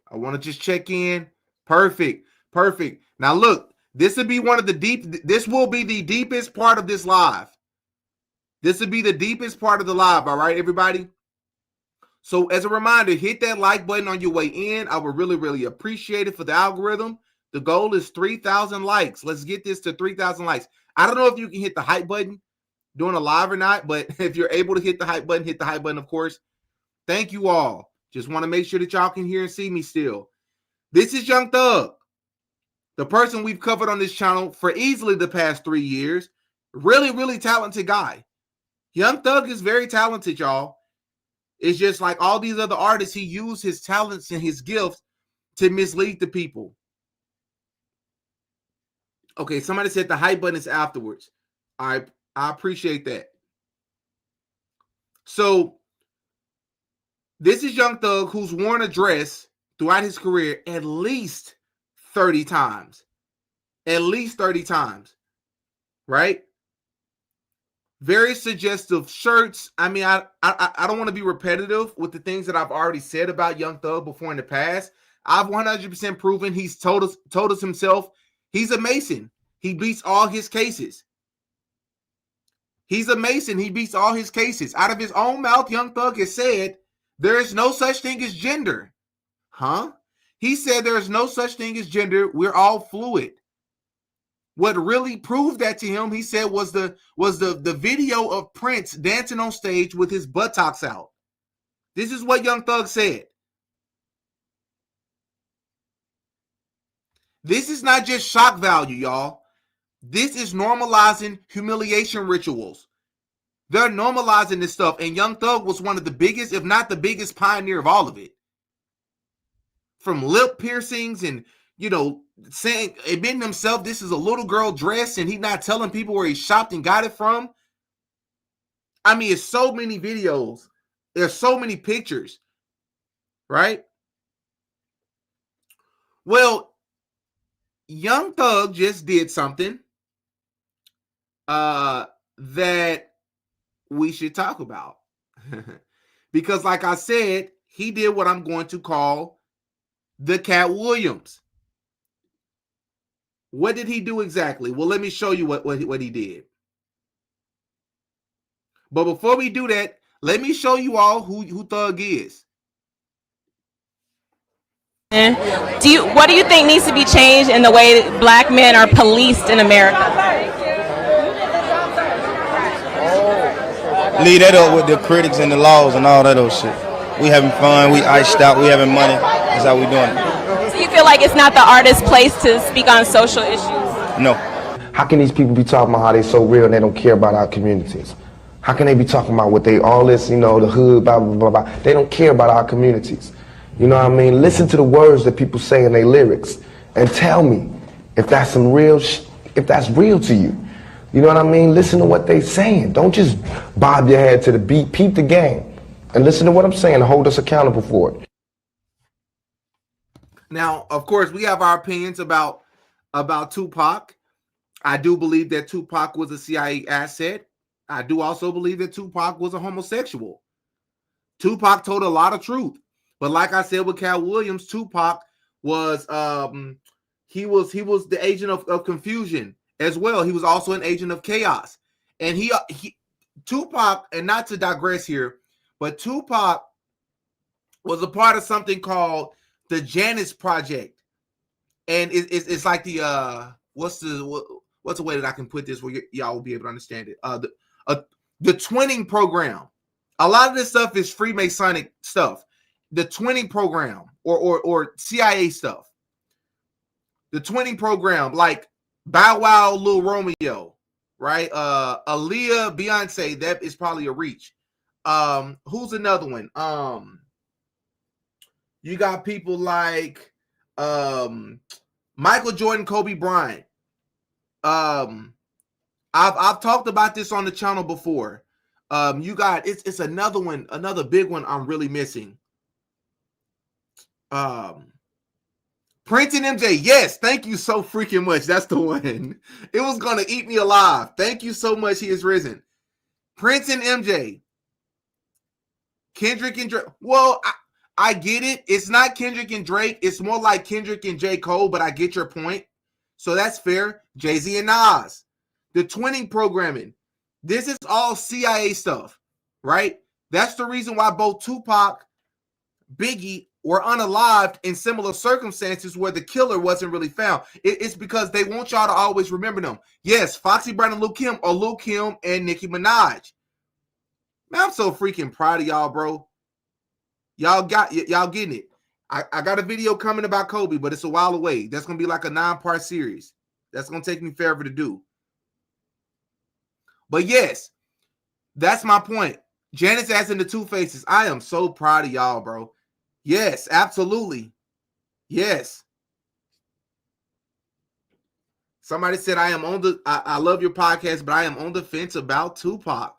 I want to just check in. Perfect. Perfect. Now look, this will be this will be the deepest part of this live. This will be the deepest part of the live. All right, everybody. So as a reminder, hit that like button on your way in. I would really, really appreciate it for the algorithm. The goal is 3,000 likes. Let's get this to 3,000 likes. I don't know if you can hit the hype button during a live or not, but if you're able to hit the hype button, of course. Thank you all. Just want to make sure that y'all can hear and see me still. This is Young Thug, the person we've covered on this channel for easily the past 3 years. Really, really talented guy. Young Thug is very talented, y'all. It's just like all these other artists, he used his talents and his gifts to mislead the people. Okay, somebody said the hype button is afterwards. I appreciate that. So, this is Young Thug, who's worn a dress throughout his career at least 30 times. at least 30 times, right? Very suggestive shirts. I mean, I don't want to be repetitive with the things that I've already said about Young Thug before in the past. I've 100% proven he's told us himself he's a Mason. He beats all his cases. He's a Mason. He beats all his cases. Out of his own mouth, Young Thug has said there is no such thing as gender. Huh? He said there is no such thing as gender. We're all fluid. What really proved that to him, he said, was the video of Prince dancing on stage with his buttocks out. This is what Young Thug said. This is not just shock value, y'all. This is normalizing humiliation rituals. They're normalizing this stuff, and Young Thug was one of the biggest, if not the biggest, pioneer of all of it. From lip piercings and, saying, admitting himself this is a little girl dress, and he not telling people where he shopped and got it from. I mean, it's so many videos. There's so many pictures, right? Well, Young Thug just did something that we should talk about. Because like I said, he did what I'm going to call the Katt Williams. What did he do exactly? Well, let me show you what he did. But before we do that, let me show you all who Thug is. What do you think needs to be changed in the way that black men are policed in America? Leave that up with the critics and the laws and all that old shit. We having fun, we iced out, we having money. That's how we doing it. So you feel like it's not the artist's place to speak on social issues? No. How can these people be talking about how they so real and they don't care about our communities? How can they be talking about what they, all this, the hood, blah, blah, blah, blah. They don't care about our communities. You know what I mean? Listen to the words that people say in their lyrics and tell me if that's some real, if that's real to you. You know what I mean? Listen to what they saying. Don't just bob your head to the beat. Peep the game and listen to what I'm saying and hold us accountable for it. Now, of course, we have our opinions about Tupac. I do believe that Tupac was a CIA asset. I do also believe that Tupac was a homosexual. Tupac told a lot of truth. But like I said with Katt Williams, Tupac was he was the agent of confusion as well. He was also an agent of chaos. And he Tupac, and not to digress here, but Tupac was a part of something called the Janus Project. And it's like the what's the way that I can put this where y'all will be able to understand it? The twinning program. A lot of this stuff is Freemasonic stuff. The twinning program or CIA stuff. The twinning program, like Bow Wow, Lil Romeo, right? Aaliyah, Beyonce, that is probably a reach. Who's another one? You got people like Michael Jordan, Kobe Bryant. I've talked about this on the channel before. You got it's another one, another big one I'm really missing. Prince and MJ. Yes, thank you so freaking much. That's the one. It was gonna eat me alive. Thank you so much. He is risen. Prince and MJ. Kendrick and Drake. Well, I get it. It's not Kendrick and Drake. It's more like Kendrick and J. Cole, but I get your point. So that's fair. Jay-Z and Nas. The twinning programming. This is all CIA stuff, right? That's the reason why both Tupac, Biggie were unalived in similar circumstances where the killer wasn't really found. It's because they want y'all to always remember them. Yes, Foxy Brown and Lil Kim, or Lil Kim and Nicki Minaj. Man, I'm so freaking proud of y'all, bro. Y'all getting it. I got a video coming about Kobe, but it's a while away. That's going to be like a 9-part series. That's going to take me forever to do. But yes, that's my point. Janice asking the two faces. I am so proud of y'all, bro. Yes, absolutely. Yes. Somebody said I love your podcast, but I am on the fence about Tupac.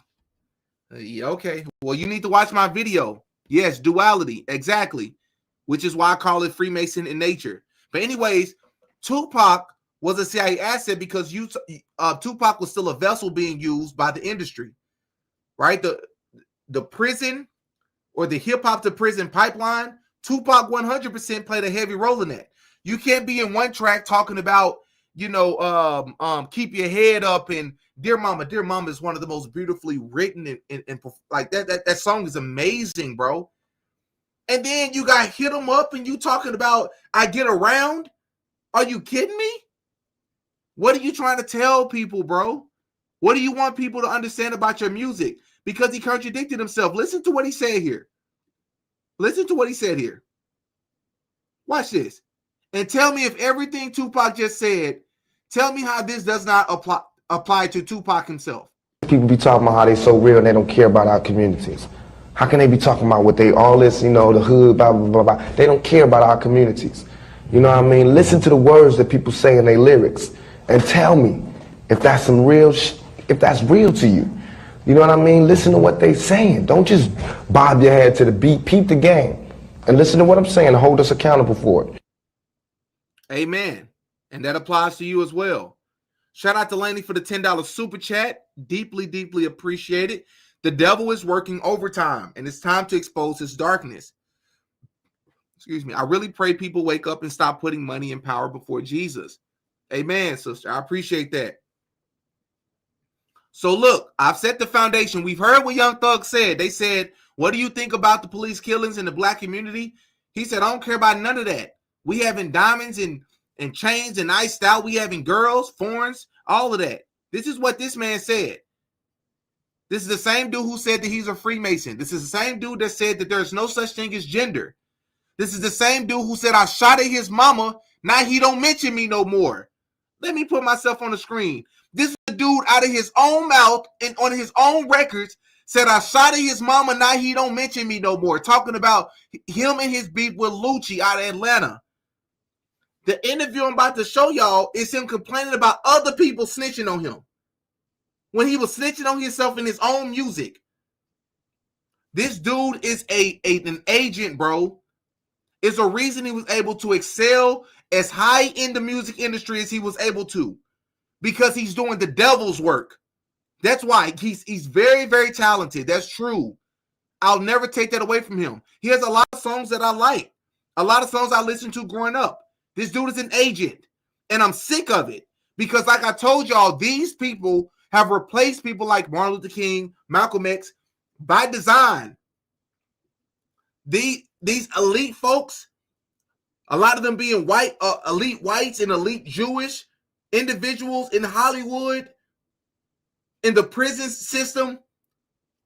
Okay. Well, you need to watch my video. Yes, duality. Exactly. Which is why I call it Freemason in nature. But anyways, Tupac was a CIA asset because Tupac was still a vessel being used by the industry, right? The prison or the hip hop to prison pipeline, Tupac 100% played a heavy role in that. You can't be in one track talking about, keep your head up and Dear Mama. Dear Mama is one of the most beautifully written and like that song is amazing, bro. And then you got Hit 'Em Up and you talking about I Get Around. Are you kidding me? What are you trying to tell people, bro? What do you want people to understand about your music? Because he contradicted himself. Listen to what he said here. Listen to what he said here. Watch this. And tell me if everything Tupac just said, tell me how this does not apply to Tupac himself. People be talking about how they so real and they don't care about our communities. How can they be talking about what they, all this, the hood, blah, blah, blah, blah. They don't care about our communities. You know what I mean? Listen to the words that people say in their lyrics and tell me if that's some real, if that's real to you. You know what I mean? Listen to what they saying. Don't just bob your head to the beat. Peep the game. And listen to what I'm saying and hold us accountable for it. Amen. And that applies to you as well. Shout out to Laney for the $10 super chat. Deeply, deeply appreciated. The devil is working overtime, and it's time to expose his darkness. Excuse me. I really pray people wake up and stop putting money and power before Jesus. Amen, sister. I appreciate that. So look, I've set the foundation. We've heard what Young Thug said. They said, what do you think about the police killings in the black community? He said, I don't care about none of that. We having diamonds and chains and iced out. We having girls, foreigns, all of that. This is what this man said. This is the same dude who said that he's a Freemason. This is the same dude that said that there's no such thing as gender. This is the same dude who said I shot at his mama. Now he don't mention me no more. Let me put myself on the screen. This is a dude out of his own mouth and on his own records said I shot at his mama. Now he don't mention me no more. Talking about him and his beef with Lucci out of Atlanta. The interview I'm about to show y'all is him complaining about other people snitching on him when he was snitching on himself in his own music. This dude is an agent, bro. It's a reason he was able to excel as high in the music industry as he was able to, because he's doing the devil's work. That's why he's very, very talented. That's true. I'll never take that away from him. He has a lot of songs that I like, a lot of songs I listened to growing up. This dude is an agent, and I'm sick of it because, like I told y'all, these people have replaced people like Martin Luther King, Malcolm X by design. These elite folks, a lot of them being white, elite whites and elite Jewish individuals in Hollywood, in the prison system,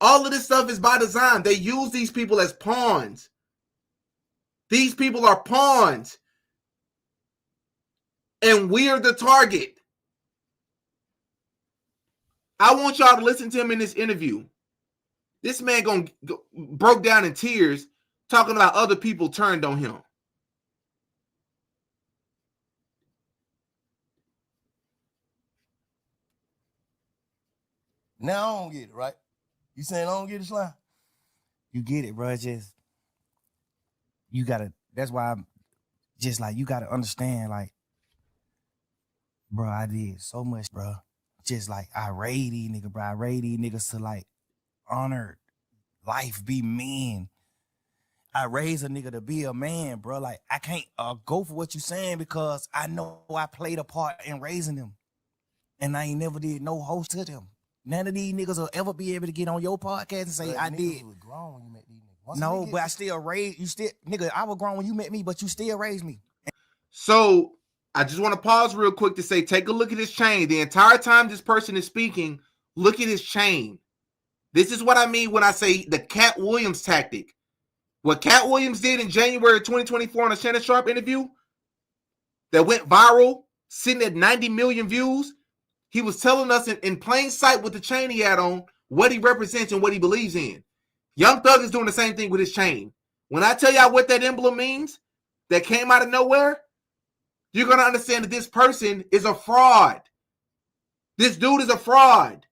all of this stuff is by design. They use these people as pawns. These people are pawns. And we're the target. I want y'all to listen to him in this interview. This man broke down in tears talking about other people turned on him. Now I don't get it, right? You saying I don't get it, Slime? You get it, bro. Just, you gotta, that's why I'm just like, you gotta understand, like, bro, I did so much, bro. Just like, I raid these niggas, bro. I raid these niggas to like honor life, be men. I raise a nigga to be a man, bro. Like, I can't go for what you saying because I know I played a part in raising them. And I ain't never did no host to them. None of these niggas will ever be able to get on your podcast and say, I did. Was grown when you met these niggas. No, but I still raised, you still, nigga, I was grown when you met me, but you still raised me. So, I just want to pause real quick to say, take a look at his chain. The entire time this person is speaking, look at his chain. This is what I mean when I say the Katt Williams tactic. What Katt Williams did in January 2024 on a Shannon Sharp interview that went viral, sitting at 90 million views, he was telling us in plain sight with the chain he had on what he represents and what he believes in. Young Thug is doing the same thing with his chain. When I tell y'all what that emblem means that came out of nowhere, you're going to understand that this person is a fraud. This dude is a fraud.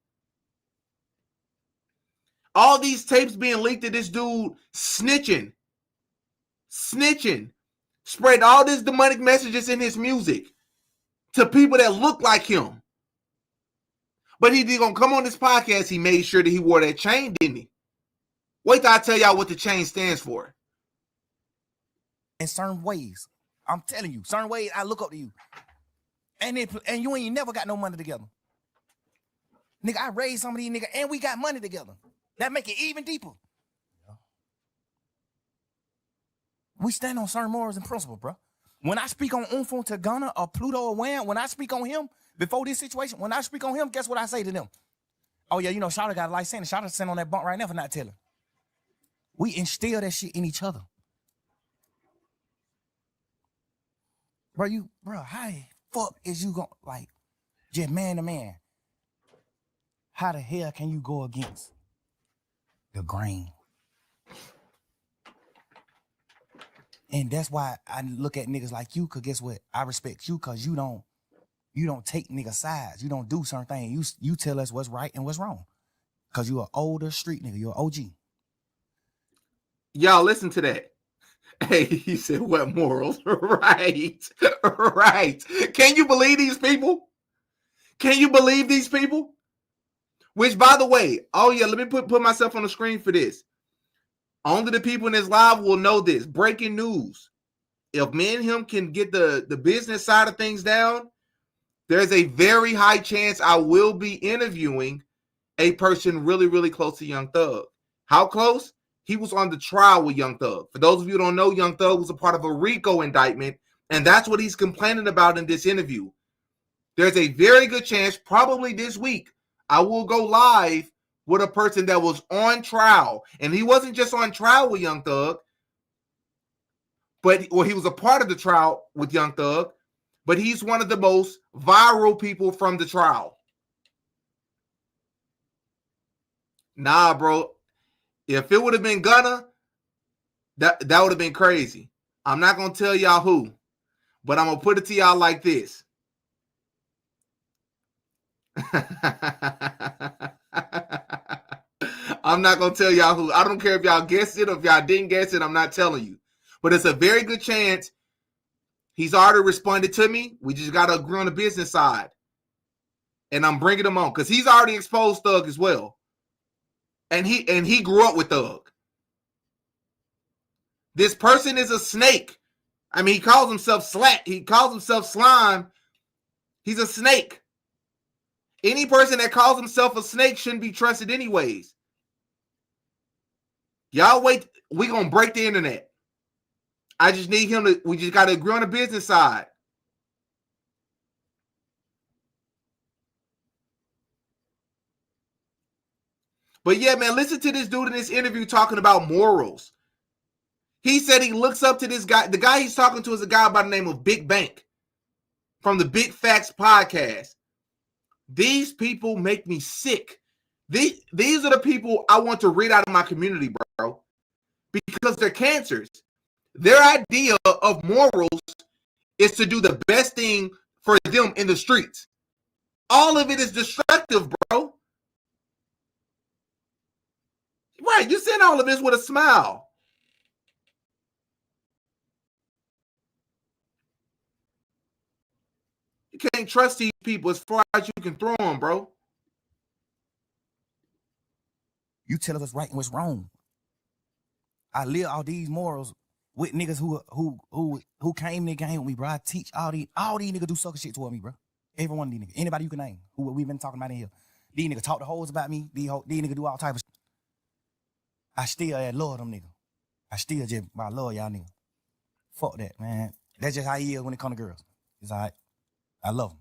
All these tapes being leaked to this dude snitching, spread all these demonic messages in his music, to people that look like him. But he gonna come on this podcast. He made sure that he wore that chain, didn't he? Wait till I tell y'all what the chain stands for. In certain ways, I'm telling you, certain ways I look up to you, and you ain't never got no money together, nigga. I raised some of these niggas, and we got money together. That make it even deeper. We stand on certain morals and principles, bro. When I speak on Fuentes or Pluto or Wham, when I speak on him before this situation, when I speak on him, guess what I say to them? Oh yeah, you know, Shawty got a life sentence. Shawty sitting on that bunk right now for not telling. We instill that shit in each other. Bro, how the fuck is you going, like, just man to man? How the hell can you go against the grain? And that's why I look at niggas like you, cause guess what? I respect you, cause you don't take nigga sides. You don't do certain things. You tell us what's right and what's wrong. Cause you an older street nigga. You're an OG. Y'all listen to that. Hey, he said, what morals? Right. Right. Can you believe these people? Can you believe these people? Which, by the way, oh yeah, let me put myself on the screen for this. Only the people in this live will know this. Breaking news. If me and him can get the business side of things down, there's a very high chance I will be interviewing a person really, really close to Young Thug. How close? He was on the trial with Young Thug. For those of you who don't know, Young Thug was a part of a RICO indictment, and that's what he's complaining about in this interview. There's a very good chance, probably this week, I will go live with a person that was on trial. And he wasn't just on trial with Young Thug, he was a part of the trial with Young Thug, but he's one of the most viral people from the trial. Nah, bro. If it would have been Gunna, that would have been crazy. I'm not going to tell y'all who, but I'm going to put it to y'all like this. I'm not going to tell y'all who. I don't care if y'all guessed it or if y'all didn't guess it. I'm not telling you. But it's a very good chance he's already responded to me. We just got to agree on the business side. And I'm bringing him on because he's already exposed Thug as well. And he grew up with Thug. This person is a snake. I mean, he calls himself Slat. He calls himself Slime. He's a snake. Any person that calls himself a snake shouldn't be trusted anyways. Y'all wait. We're going to break the internet. I just need him to, we just got to agree on the business side. But yeah, man, listen to this dude in this interview talking about morals. He said he looks up to this guy. The guy he's talking to is a guy by the name of Big Bank from the Big Facts podcast. These people make me sick. These are the people I want to rid out of my community, bro, because they're cancers. Their idea of morals is to do the best thing for them in the streets. All of it is destructive, bro. Right, you saying all of this with a smile. You can't trust these people as far as you can throw them, bro. You tell us what's right and what's wrong. I live all these morals with niggas who came in the game with me, bro. I teach all these niggas do sucker shit toward me, bro. Every one of these niggas. Anybody you can name who we've been talking about in here. These niggas talk the hoes about me. These niggas do all type of shit. I still love them niggas. I love y'all niggas. Fuck that, man. That's just how he is when it comes to girls. It's all right. I love him.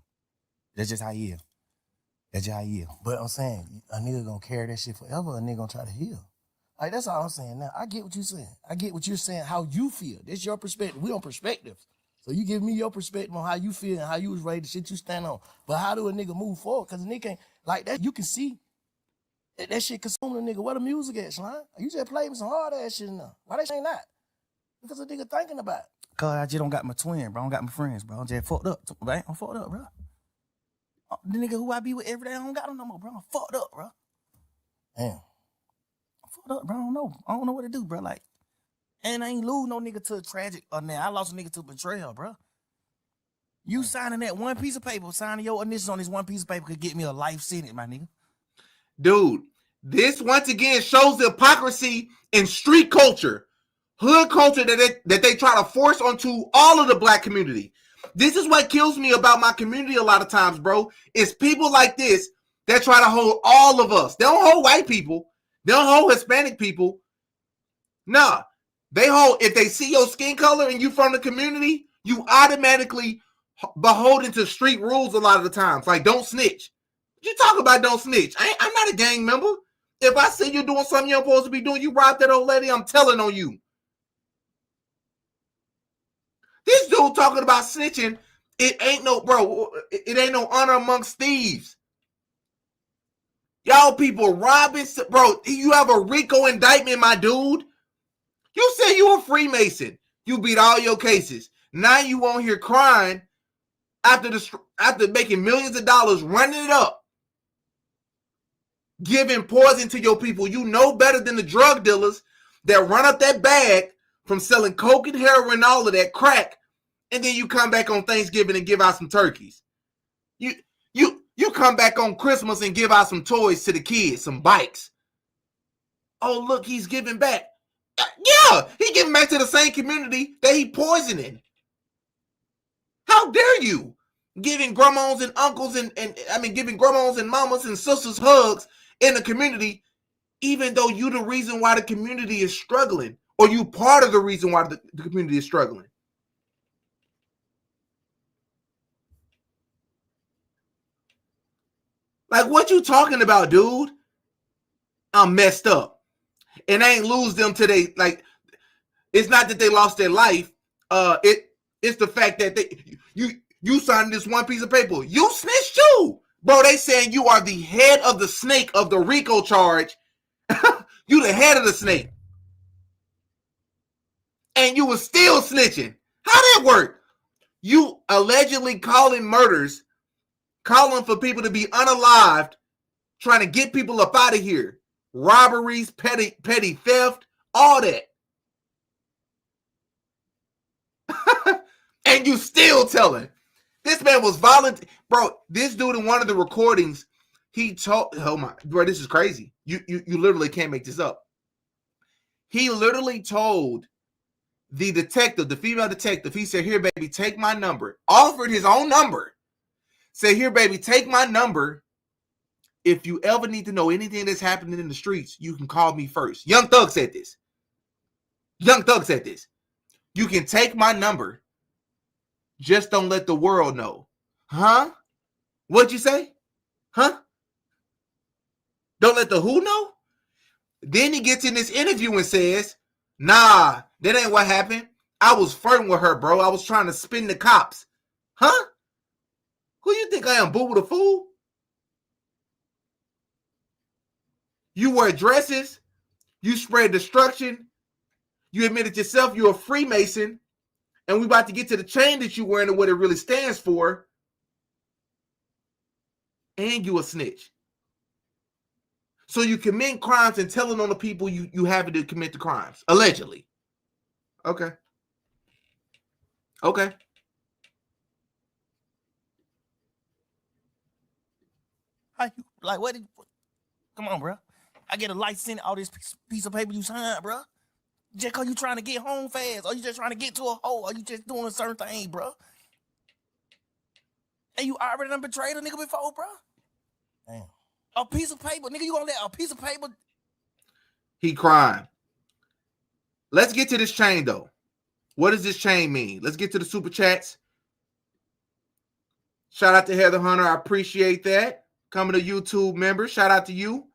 That's just how he is. That's just how he is. But I'm saying, a nigga gonna carry that shit forever, a nigga gonna try to heal. Like, that's all I'm saying. Now, I get what you're saying. I get what you're saying, how you feel. That's your perspective. We on perspectives. So you give me your perspective on how you feel and how you was raised, the shit you stand on. But how do a nigga move forward? Because a nigga ain't, like that, you can see that shit consuming a nigga. Where the music at, Slime? You just play me some hard ass shit now. Why that shit ain't not? Because a nigga thinking about it. Cause I just don't got my twin, bro. I don't got my friends, bro. I'm just fucked up, man. I'm fucked up, bro. The nigga who I be with every day, I don't got him no more, bro. I'm fucked up, bro. Damn. I'm fucked up, bro. I don't know what to do, bro. Like, and I ain't lose no nigga to a tragic or now. I lost a nigga to betrayal, bro. You signing that one piece of paper, signing your initials on this one piece of paper could get me a life sentence, my nigga. Dude, this once again shows the hypocrisy in street culture, hood culture that they try to force onto all of the black community. This is what kills me about my community a lot of times, bro. It's people like this that try to hold all of us. They don't hold white people. They don't hold Hispanic people. Nah, they hold, if they see your skin color and you from the community, you automatically beholden to street rules a lot of the times. Like, don't snitch. You talk about don't snitch. I'm not a gang member. If I see you doing something you're supposed to be doing, you robbed that old lady, I'm telling on you. This dude talking about snitching, it ain't no, bro, it ain't no honor amongst thieves. Y'all people robbing, bro, you have a RICO indictment, my dude. You said you a Freemason. You beat all your cases. Now you on here crying after making millions of dollars, running it up, giving poison to your people. You know better than the drug dealers that run up that bag from selling coke and heroin and all of that crack, and then you come back on Thanksgiving and give out some turkeys. You come back on Christmas and give out some toys to the kids, some bikes. Oh, look, he's giving back. Yeah, he giving back to the same community that he poisoning. How dare you? Giving grandmas and uncles and giving grandmas and mamas and sisters hugs in the community, even though you the reason why the community is struggling, or you part of the reason why the community is struggling. Like, what you talking about, dude? I'm messed up. And I ain't lose them today. Like, it's not that they lost their life. It's the fact that you signed this one piece of paper. You snitched too. Bro, they saying you are the head of the snake of the RICO charge. You the head of the snake. And you was still snitching. How that work? You allegedly calling murders, calling for people to be unalived, trying to get people up out of here. Robberies, petty theft, all that. And you still telling. This man was violent. Bro, this dude in one of the recordings, he told, oh my, bro, this is crazy. You literally can't make this up. He literally told the detective, the female detective, he said, here, baby, take my number. Offered his own number. Said, here, baby, take my number. If you ever need to know anything that's happening in the streets, you can call me first. Young Thug said this. Young Thug said this. You can take my number. Just don't let the world know. Huh? What'd you say? Huh? Don't let the who know? Then he gets in this interview and says, nah, that ain't what happened. I was flirting with her, bro. I was trying to spin the cops. Huh? Who you think I am, Boo the Fool? You wear dresses. You spread destruction. You admitted yourself you're a Freemason. And we about to get to the chain that you're wearing and what it really stands for. And you a snitch. So you commit crimes and telling on the people you having to commit the crimes. Allegedly. Okay. Okay. How you, like, what? Come on, bro. I get a license, all this piece of paper you signed, bro. Just because you trying to get home fast, or you just trying to get to a hole, or you just doing a certain thing, bro. And you already done betrayed a nigga before, bro. Damn. A piece of paper, nigga, you gonna let a piece of paper? He crying. Let's get to this chain, though. What does this chain mean? Let's get to the super chats. Shout out to Heather Hunter. I appreciate that. Coming to YouTube members. Shout out to you.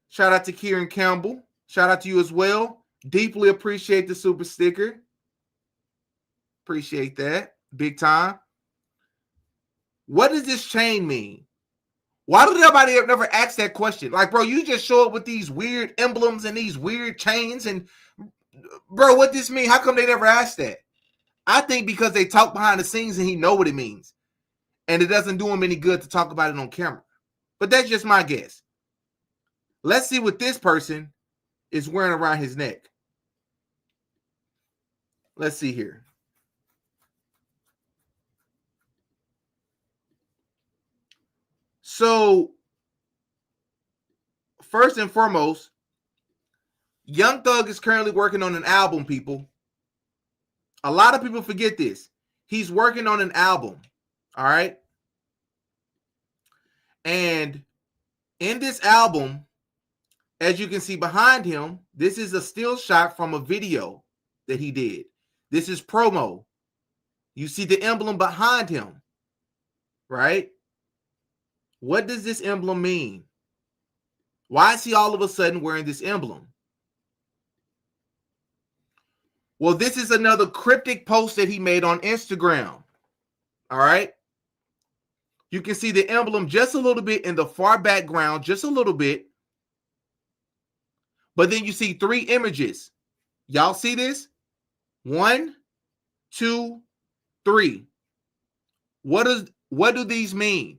Shout out to Kieran Campbell. Shout out to you as well. Deeply appreciate the super sticker. Appreciate that. Big time. What does this chain mean? Why did nobody ever ask that question? Like, bro, you just show up with these weird emblems and these weird chains. And, bro, what this mean? How come they never asked that? I think because they talk behind the scenes and he know what it means. And it doesn't do him any good to talk about it on camera. But that's just my guess. Let's see what this person is wearing around his neck. Let's see here. So, first and foremost, Young Thug is currently working on an album, people. A lot of people forget this. He's working on an album. All right. And in this album, as you can see behind him, this is a still shot from a video that he did. This is promo. You see the emblem behind him, right? What does this emblem mean? Why is he all of a sudden wearing this emblem? Well, this is another cryptic post that he made on Instagram. All right. You can see the emblem just a little bit in the far background, just a little bit. But then you see three images. Y'all see this? 1, 2, 3. What do these mean?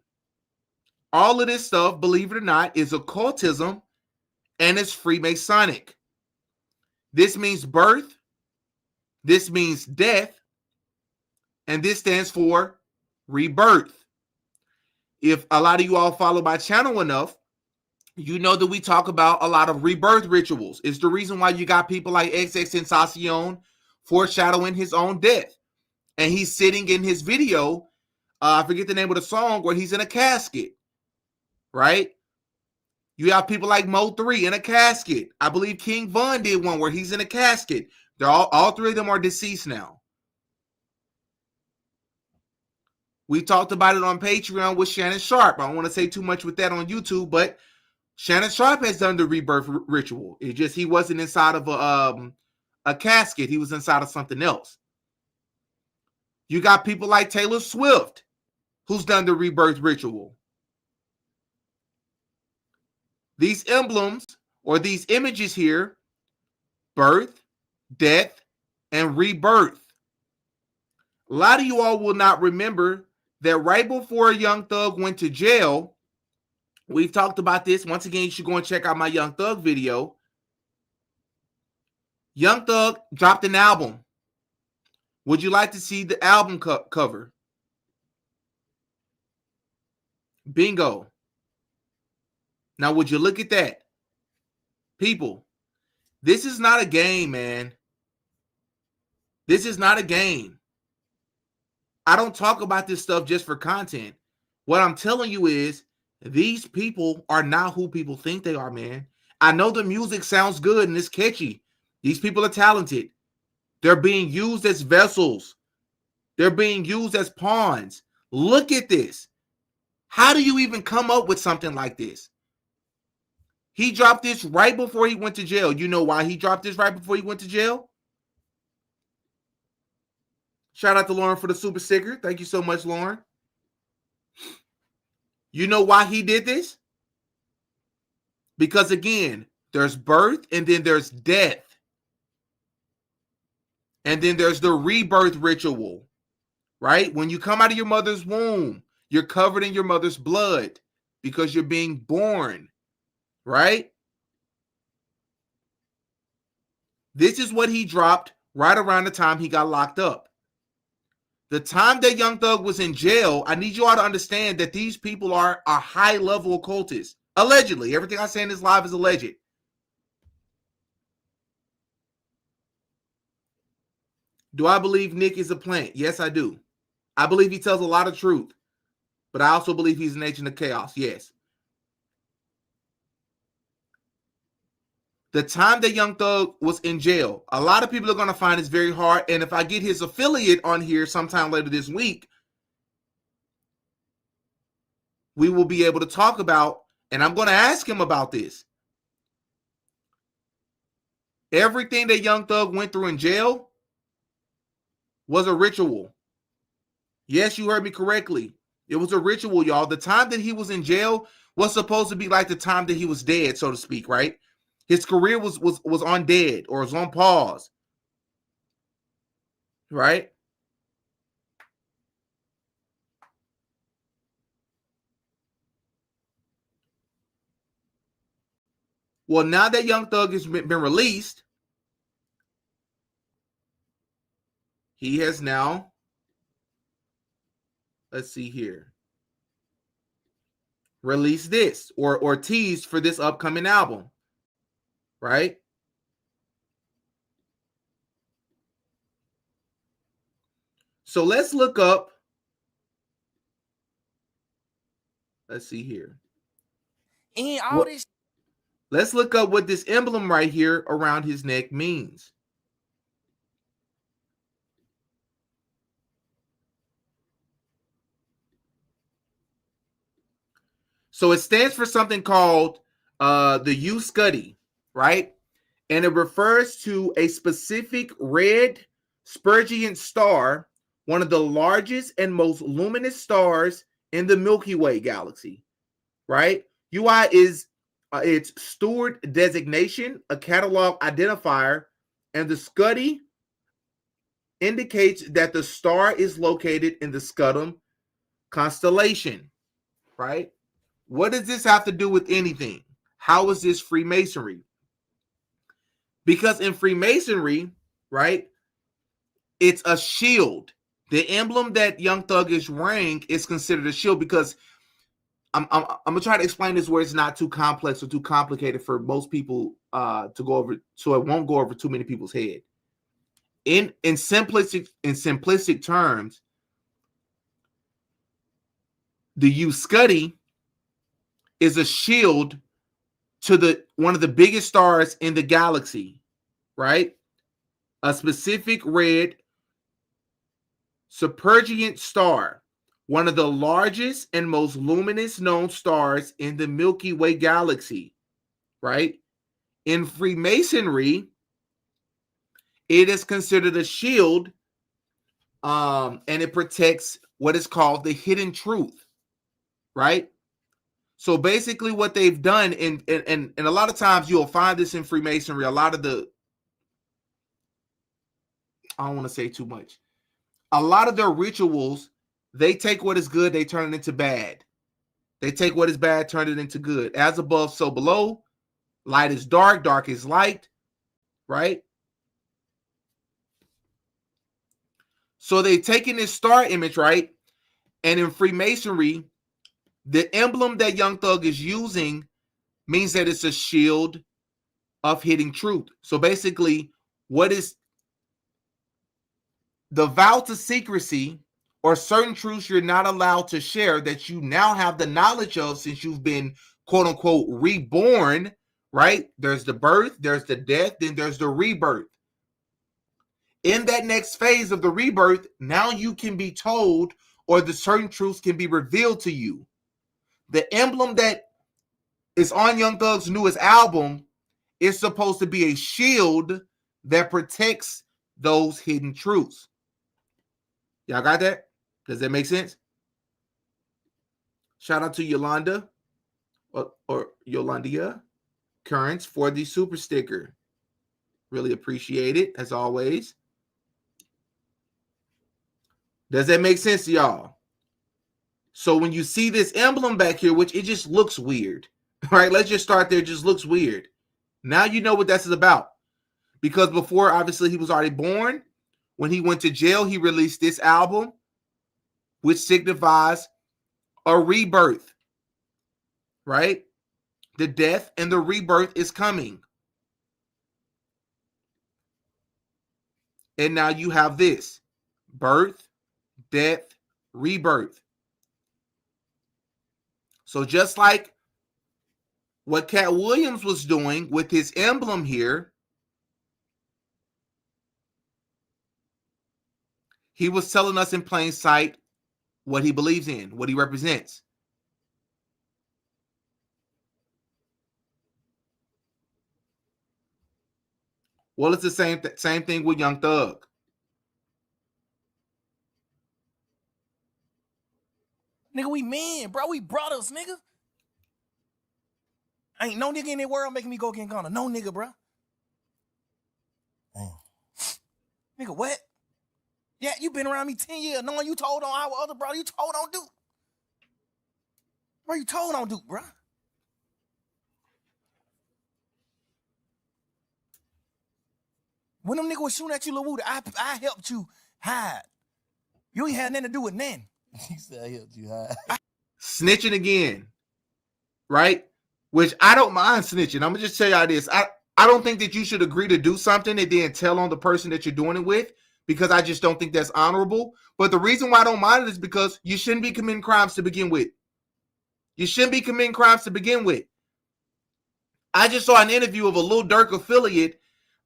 All of this stuff, believe it or not, is occultism and it's Freemasonic. This means birth. This means death. And this stands for rebirth. If a lot of you all follow my channel enough, you know that we talk about a lot of rebirth rituals. It's the reason why you got people like XXXTentacion foreshadowing his own death. And he's sitting in his video, I forget the name of the song, where he's in a casket, right? You have people like Mo3 in a casket. I believe King Von did one where he's in a casket. They're all three of them are deceased now. We talked about it on Patreon with Shannon Sharp. I don't want to say too much with that on YouTube, but Shannon Sharp has done the rebirth ritual. It's just he wasn't inside of a casket. He was inside of something else. You got people like Taylor Swift, who's done the rebirth ritual. These emblems or these images here, birth, death, and rebirth. A lot of you all will not remember that right before Young Thug went to jail, we've talked about this. Once again, you should go and check out my Young Thug video. Young Thug dropped an album. Would you like to see the album cover? Bingo. Now, would you look at that? People, this is not a game, man. This is not a game. I don't talk about this stuff just for content. What I'm telling you is these people are not who people think they are, man. I know the music sounds good and it's catchy. These people are talented. They're being used as vessels. They're being used as pawns. Look at this. How do you even come up with something like this? He dropped this right before he went to jail. You know why he dropped this right before he went to jail? Shout out to Lauren for the super sticker. Thank you so much, Lauren. You know why he did this? Because again, there's birth and then there's death. And then there's the rebirth ritual, right? When you come out of your mother's womb, you're covered in your mother's blood because you're being born, right? This is what he dropped right around the time he got locked up. The time that Young Thug was in jail, I need you all to understand that these people are high-level occultists. Allegedly. Everything I say in this live is alleged. Do I believe Nick is a plant? Yes, I do. I believe he tells a lot of truth. But I also believe he's an agent of chaos. Yes. The time that Young Thug was in jail, a lot of people are going to find this very hard. And if I get his affiliate on here sometime later this week, we will be able to talk about, and I'm going to ask him about this. Everything that Young Thug went through in jail was a ritual. Yes, you heard me correctly. It was a ritual, y'all. The time that he was in jail was supposed to be like the time that he was dead, so to speak, right? His career was on dead or was on pause, right? Well, now that Young Thug has been released, he has now, let's see here. released this or teased for this upcoming album, right? So let's look up. Let's see here. And all this. Let's look up what this emblem right here around his neck means. So it stands for something called the U Scuddy, right? And it refers to a specific red Spurgeon star, one of the largest and most luminous stars in the Milky Way galaxy, right? UI is its steward designation, a catalog identifier, and the Scuddy indicates that the star is located in the Scutum constellation, right? What does this have to do with anything? How is this Freemasonry? Because in Freemasonry, right, it's a shield. The emblem that Young Thug is wearing is considered a shield because I'm gonna try to explain this where it's not too complex or too complicated for most people to go over, so it won't go over too many people's head. In simplistic terms, the U Scuddy is a shield to one of the biggest stars in the galaxy, right? A specific red Spurgeon star, one of the largest and most luminous known stars in the Milky Way galaxy, right? In Freemasonry, it is considered a shield, and it protects what is called the hidden truth, right? So basically what they've done, and a lot of times you'll find this in Freemasonry, a lot of I don't want to say too much. A lot of their rituals, they take what is good, they turn it into bad. They take what is bad, turn it into good. As above, so below. Light is dark, dark is light, right? So they've taken this star image, right? And in Freemasonry, the emblem that Young Thug is using means that it's a shield of hidden truth. So basically, what is the vow to secrecy or certain truths you're not allowed to share that you now have the knowledge of since you've been quote unquote reborn, right? There's the birth, there's the death, then there's the rebirth. In that next phase of the rebirth, now you can be told or the certain truths can be revealed to you. The emblem that is on Young Thug's newest album is supposed to be a shield that protects those hidden truths. Y'all got that? Does that make sense? Shout out to Yolanda or Yolandia Currents for the super sticker. Really appreciate it, as always. Does that make sense to y'all? So when you see this emblem back here, which it just looks weird, right? Let's just start there. It just looks weird. Now you know what this is about. Because before, obviously, he was already born. When he went to jail, he released this album, which signifies a rebirth, right? The death and the rebirth is coming. And now you have this: birth, death, rebirth. So just like what Katt Williams was doing with his emblem here, he was telling us in plain sight what he believes in, what he represents. Well, it's the same thing with Young Thug. Nigga, we men, bro. We brothers, nigga. Ain't no nigga in the world making me go get Ghana. No nigga, bro. Damn. Nigga, what? Yeah, you been around me 10 years knowing you told on our other brother. You told on Duke. Bro, you told on Duke, bro. When them niggas was shooting at you, Lil Woody, I helped you hide. You ain't had nothing to do with nothing. He said I helped you hide. Snitching again. right? Which I don't mind snitching. I'm gonna just tell y'all this. I don't think that you should agree to do something and then tell on the person that you're doing it with, because I just don't think that's honorable. But the reason why I don't mind it is because you shouldn't be committing crimes to begin with. You shouldn't be committing crimes to begin with. I just saw an interview of a Lil Durk affiliate.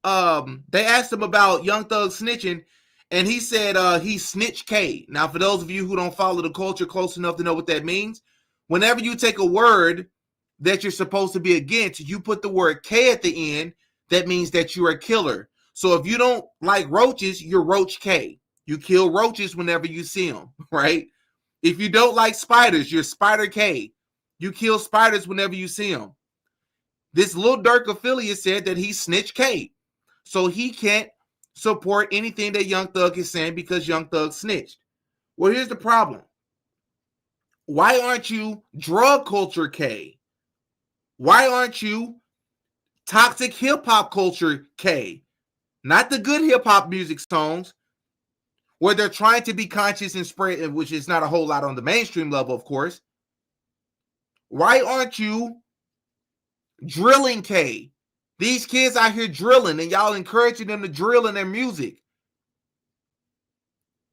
They asked him about Young Thug snitching, and he said he snitched K. Now, for those of you who don't follow the culture close enough to know what that means, whenever you take a word that you're supposed to be against, you put the word K at the end. That means that you're a killer. So if you don't like roaches, you're Roach K. You kill roaches whenever you see them, right? If you don't like spiders, you're Spider K. You kill spiders whenever you see them. This Lil Durk affiliate said that he snitched K. So he can't support anything that Young Thug is saying because Young Thug snitched. Well, here's the problem. Why aren't you drug culture K? Why aren't you toxic hip hop culture K? Not the good hip hop music songs where they're trying to be conscious and spread, which is not a whole lot on the mainstream level, of course. Why aren't you drilling K? These kids out here drilling and y'all encouraging them to drill in their music.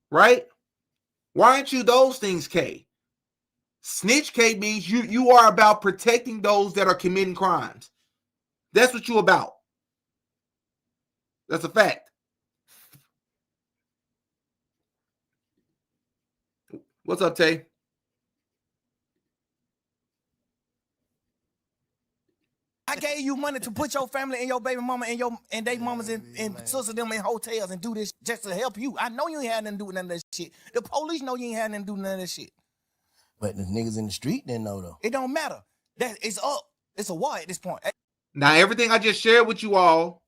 Right? Why aren't you those things K? Snitch K means you are about protecting those that are committing crimes. That's what you're about. That's a fact. What's up, Tay? I gave you money to put your family and your baby mama and they mamas and sisters them in hotels and do this just to help you. I know you ain't had nothing to do with none of that shit. The police know you ain't had nothing to do with none of that shit. But the niggas in the street didn't know though. It don't matter. That it's up. It's a war at this point. Now, everything I just shared with you all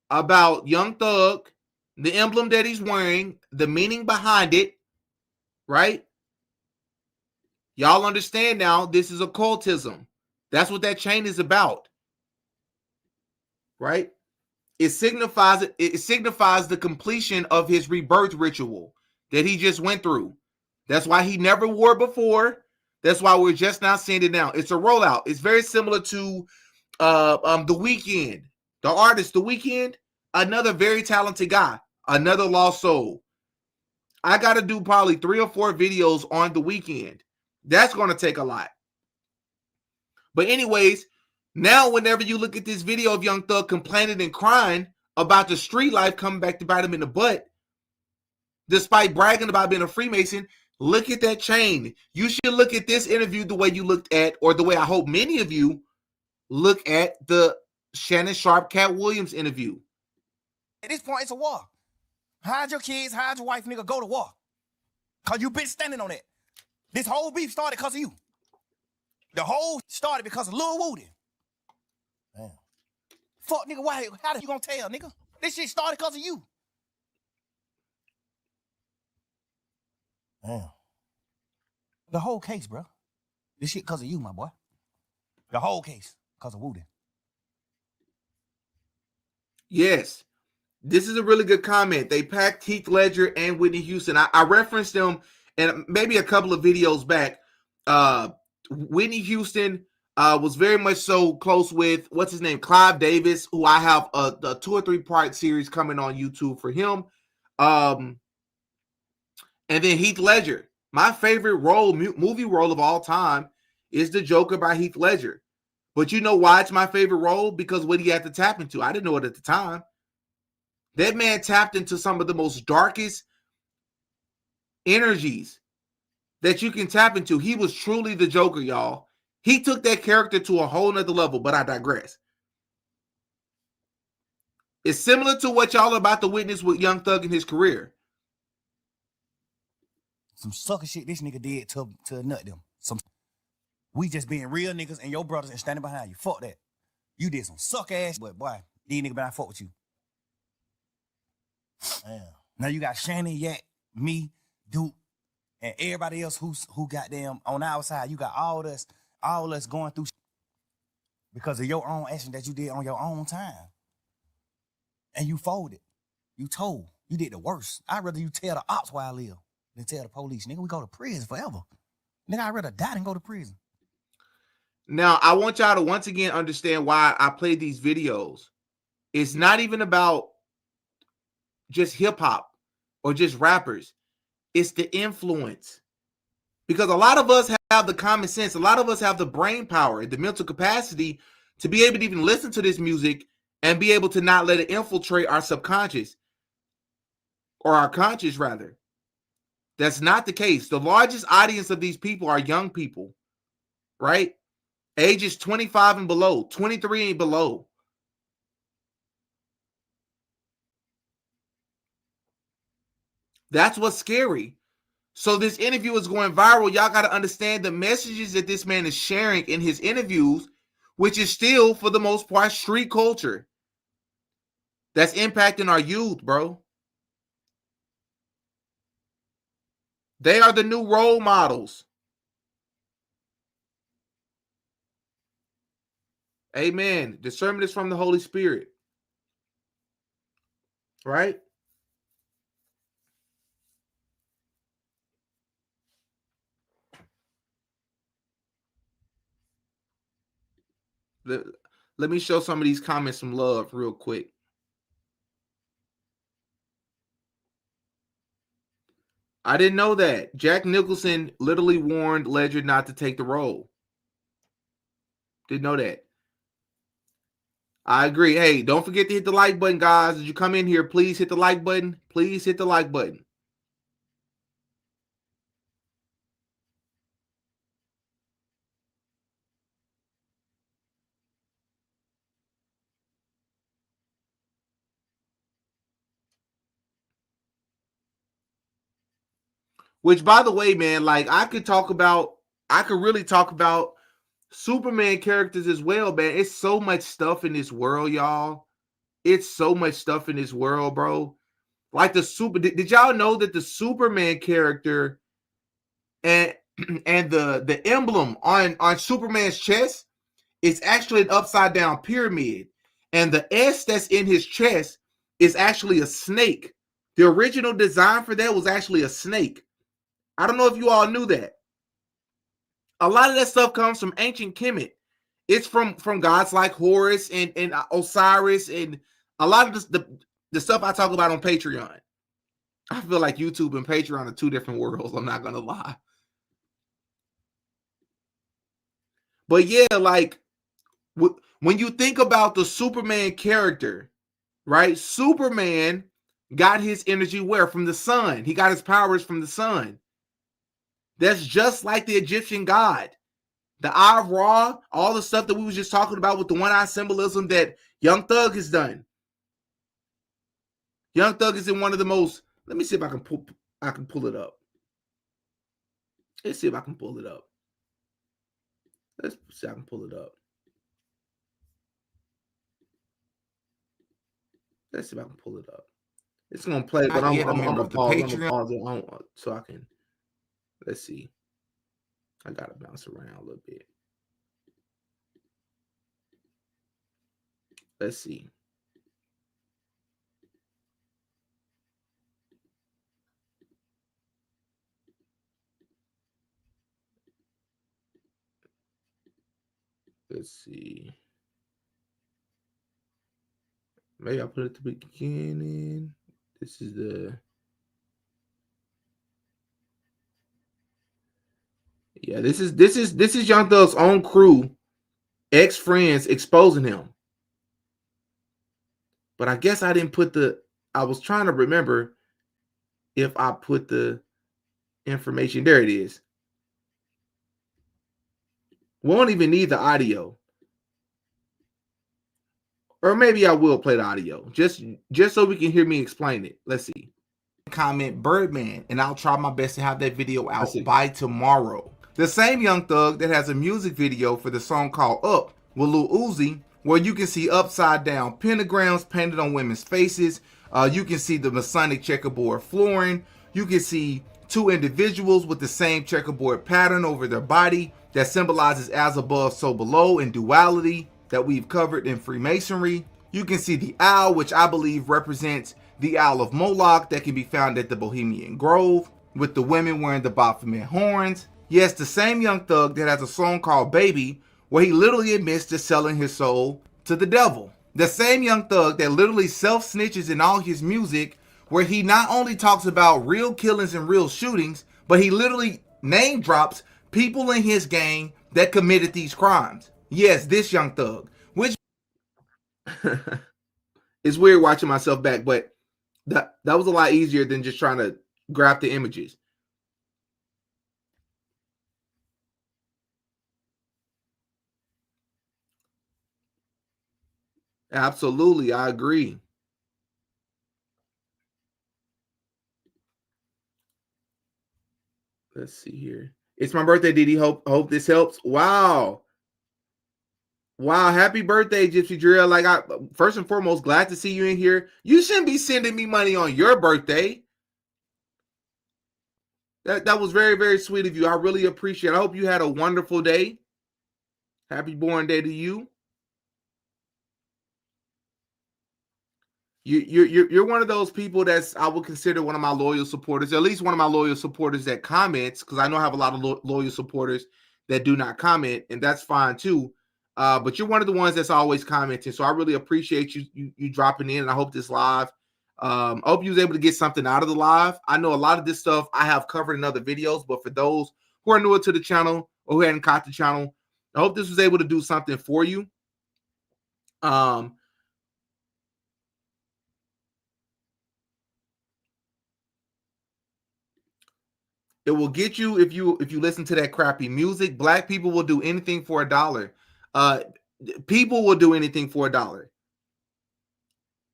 about Young Thug, the emblem that he's wearing, the meaning behind it, right? Y'all understand now this is occultism. That's what that chain is about. Right? It signifies the completion of his rebirth ritual that he just went through. That's why he never wore before. That's why we're just now seeing it now. It's a rollout. It's very similar to The Weeknd, the artist, The Weeknd, another very talented guy, another lost soul. I got to do probably 3 or 4 videos on The Weeknd. That's going to take a lot. But anyways, now whenever you look at this video of Young Thug complaining and crying about the street life coming back to bite him in the butt, despite bragging about being a Freemason, look at that chain. You should look at this interview the way you looked at, or the way I hope many of you look at the Shannon Sharp, Katt Williams interview. At this point, it's a war. Hide your kids, hide your wife, nigga, go to war. Cause you been standing on it. This whole beef started because of you. The whole started because of Lil Woody. Damn. Fuck, nigga, why? How you gonna tell, nigga? This shit started because of you. Damn. The whole case, bro. This shit because of you, my boy. The whole case because of Woody. Yes. This is a really good comment. They packed Heath Ledger and Whitney Houston. I referenced them and maybe a couple of videos back. Whitney Houston was very much so close with, what's his name, Clive Davis, who I have a 2 or 3 part series coming on YouTube for him. And then Heath Ledger. My favorite movie role of all time is The Joker by Heath Ledger. But you know why it's my favorite role? Because what he had to tap into. I didn't know it at the time. That man tapped into some of the most darkest energies that you can tap into. He was truly the Joker, y'all. He took that character to a whole nother level, but I digress. It's similar to what y'all are about to witness with Young Thug in his career. Some sucker shit this nigga did to nut them. We just being real niggas and your brothers and standing behind you. Fuck that. You did some suck ass, but boy, these niggas better not fuck with you. Damn. Now you got Shannon, Yak, me, Duke, and everybody else who got them on our side. You got all us going through because of your own action that you did on your own time. And you folded. You told. You did the worst. I'd rather you tell the ops where I live than tell the police. Nigga, we go to prison forever. Nigga, I'd rather die than go to prison. Now, I want y'all to once again understand why I play these videos. It's not even about just hip hop or just rappers. It's the influence. Because a lot of us have the common sense, a lot of us have the brain power, the mental capacity to be able to even listen to this music and be able to not let it infiltrate our subconscious or our conscious, rather. That's not the case. The largest audience of these people are young people, right? Ages 25 and below, 23 and below. That's what's scary. So this interview is going viral. Y'all got to understand the messages that this man is sharing in his interviews, which is still, for the most part, street culture. That's impacting our youth, bro. They are the new role models. Amen. Discernment is from the Holy Spirit. Right? Let me show some of these comments some love real quick. I didn't know that. Jack Nicholson literally warned Ledger not to take the role. Didn't know that. I agree. Hey, don't forget to hit the like button, guys. As you come in here, please hit the like button. Please hit the like button. Which, by the way, man, like I could really talk about Superman characters as well, man. It's so much stuff in this world, y'all. It's so much stuff in this world, bro. Like did y'all know that the Superman character and the emblem on Superman's chest is actually an upside down pyramid, and the S that's in his chest is actually a snake. The original design for that was actually a snake. I don't know if you all knew that. A lot of that stuff comes from ancient Kemet. It's from gods like Horus and Osiris, and a lot of the stuff I talk about on Patreon. I feel like YouTube and Patreon are two different worlds. I'm not gonna lie. But yeah, like when you think about the Superman character, right? Superman got his energy where? From the sun. He got his powers from the sun. That's just like the Egyptian god. The Eye of Ra, all the stuff that we was just talking about with the one-eye symbolism that Young Thug has done. Young Thug is in one of the most, let me see if I can pull it up. Let's see if I can pull it up. Let's see if I can pull it up. Let's see if I can pull it up. It's gonna play, but I'm gonna pause it on so I can. Let's see. I gotta bounce around a little bit. Let's see. Let's see. Maybe I'll put it at the beginning. This is the. Yeah, this is Young Thug's own crew, ex-friends exposing him. But I guess I didn't put I was trying to remember if I put the information. There it is. We won't even need the audio. Or maybe I will play the audio. Just so we can hear me explain it. Let's see. Comment Birdman, and I'll try my best to have that video out by tomorrow. The same Young Thug that has a music video for the song called Up with Lil Uzi, where you can see upside down pentagrams painted on women's faces. You can see the Masonic checkerboard flooring. You can see two individuals with the same checkerboard pattern over their body that symbolizes as above, so below in duality that we've covered in Freemasonry. You can see the owl, which I believe represents the Owl of Moloch that can be found at the Bohemian Grove, with the women wearing the Baphomet horns. Yes, the same Young Thug that has a song called Baby, where he literally admits to selling his soul to the devil. The same Young Thug that literally self-snitches in all his music, where he not only talks about real killings and real shootings, but he literally name drops people in his gang that committed these crimes. Yes, this Young Thug, which it's weird watching myself back, but that was a lot easier than just trying to grab the images. Absolutely, I agree. Let's see here. It's my birthday, Didi. Hope this helps. Wow. Wow, happy birthday, Gypsy Drill. Like, I first and foremost, glad to see you in here. You shouldn't be sending me money on your birthday. That was very, very sweet of you. I really appreciate it. I hope you had a wonderful day. Happy born day to you. You're one of those people that's I would consider one of my loyal supporters, at least one of my loyal supporters that comments, because I know I have a lot of loyal supporters that do not comment, and that's fine too. But you're one of the ones that's always commenting, so I really appreciate you dropping in, and I hope this live. I hope you was able to get something out of the live. I know a lot of this stuff I have covered in other videos, but for those who are newer to the channel or who hadn't caught the channel, I hope this was able to do something for you. It will get you if you listen to that crappy music. Black people will do anything for $1. People will do anything for $1.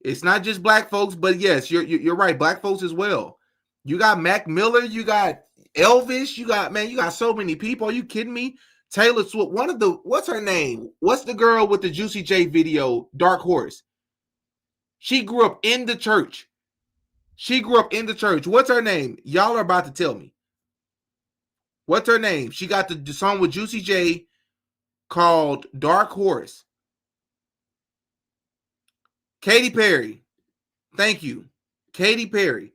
It's not just black folks, but yes, you're right. Black folks as well. You got Mac Miller, you got Elvis, you got so many people. Are you kidding me? Taylor Swift. What's her name? What's the girl with the Juicy J video? Dark Horse. She grew up in the church. What's her name? Y'all are about to tell me. What's her name? She got the song with Juicy J called Dark Horse. Katy Perry. Thank you. Katy Perry.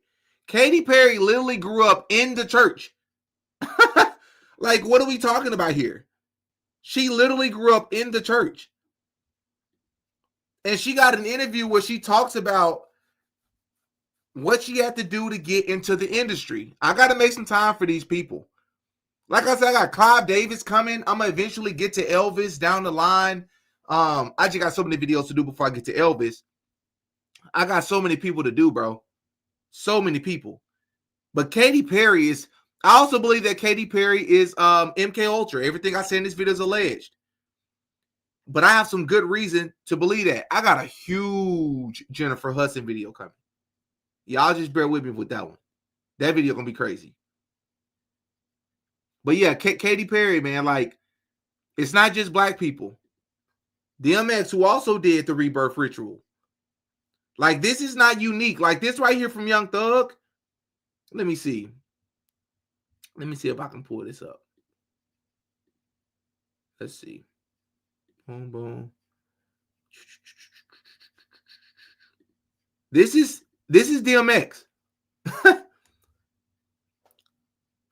Katy Perry literally grew up in the church. Like, what are we talking about here? She literally grew up in the church. And she got an interview where she talks about what she had to do to get into the industry. I got to make some time for these people. Like I said, I got Clive Davis coming. I'm going to eventually get to Elvis down the line. I just got so many videos to do before I get to Elvis. I got so many people to do, bro. So many people. But Katy Perry is, I also believe that Katy Perry is MK Ultra. Everything I say in this video is alleged. But I have some good reason to believe that. I got a huge Jennifer Hudson video coming. Y'all just bear with me with that one. That video gonna be crazy. But yeah, Katy Perry, man, like, it's not just black people. DMX, who also did the Rebirth Ritual. Like, this is not unique. Like, this right here from Young Thug. Let me see. Let me see if I can pull this up. Let's see. Boom, boom. This is DMX.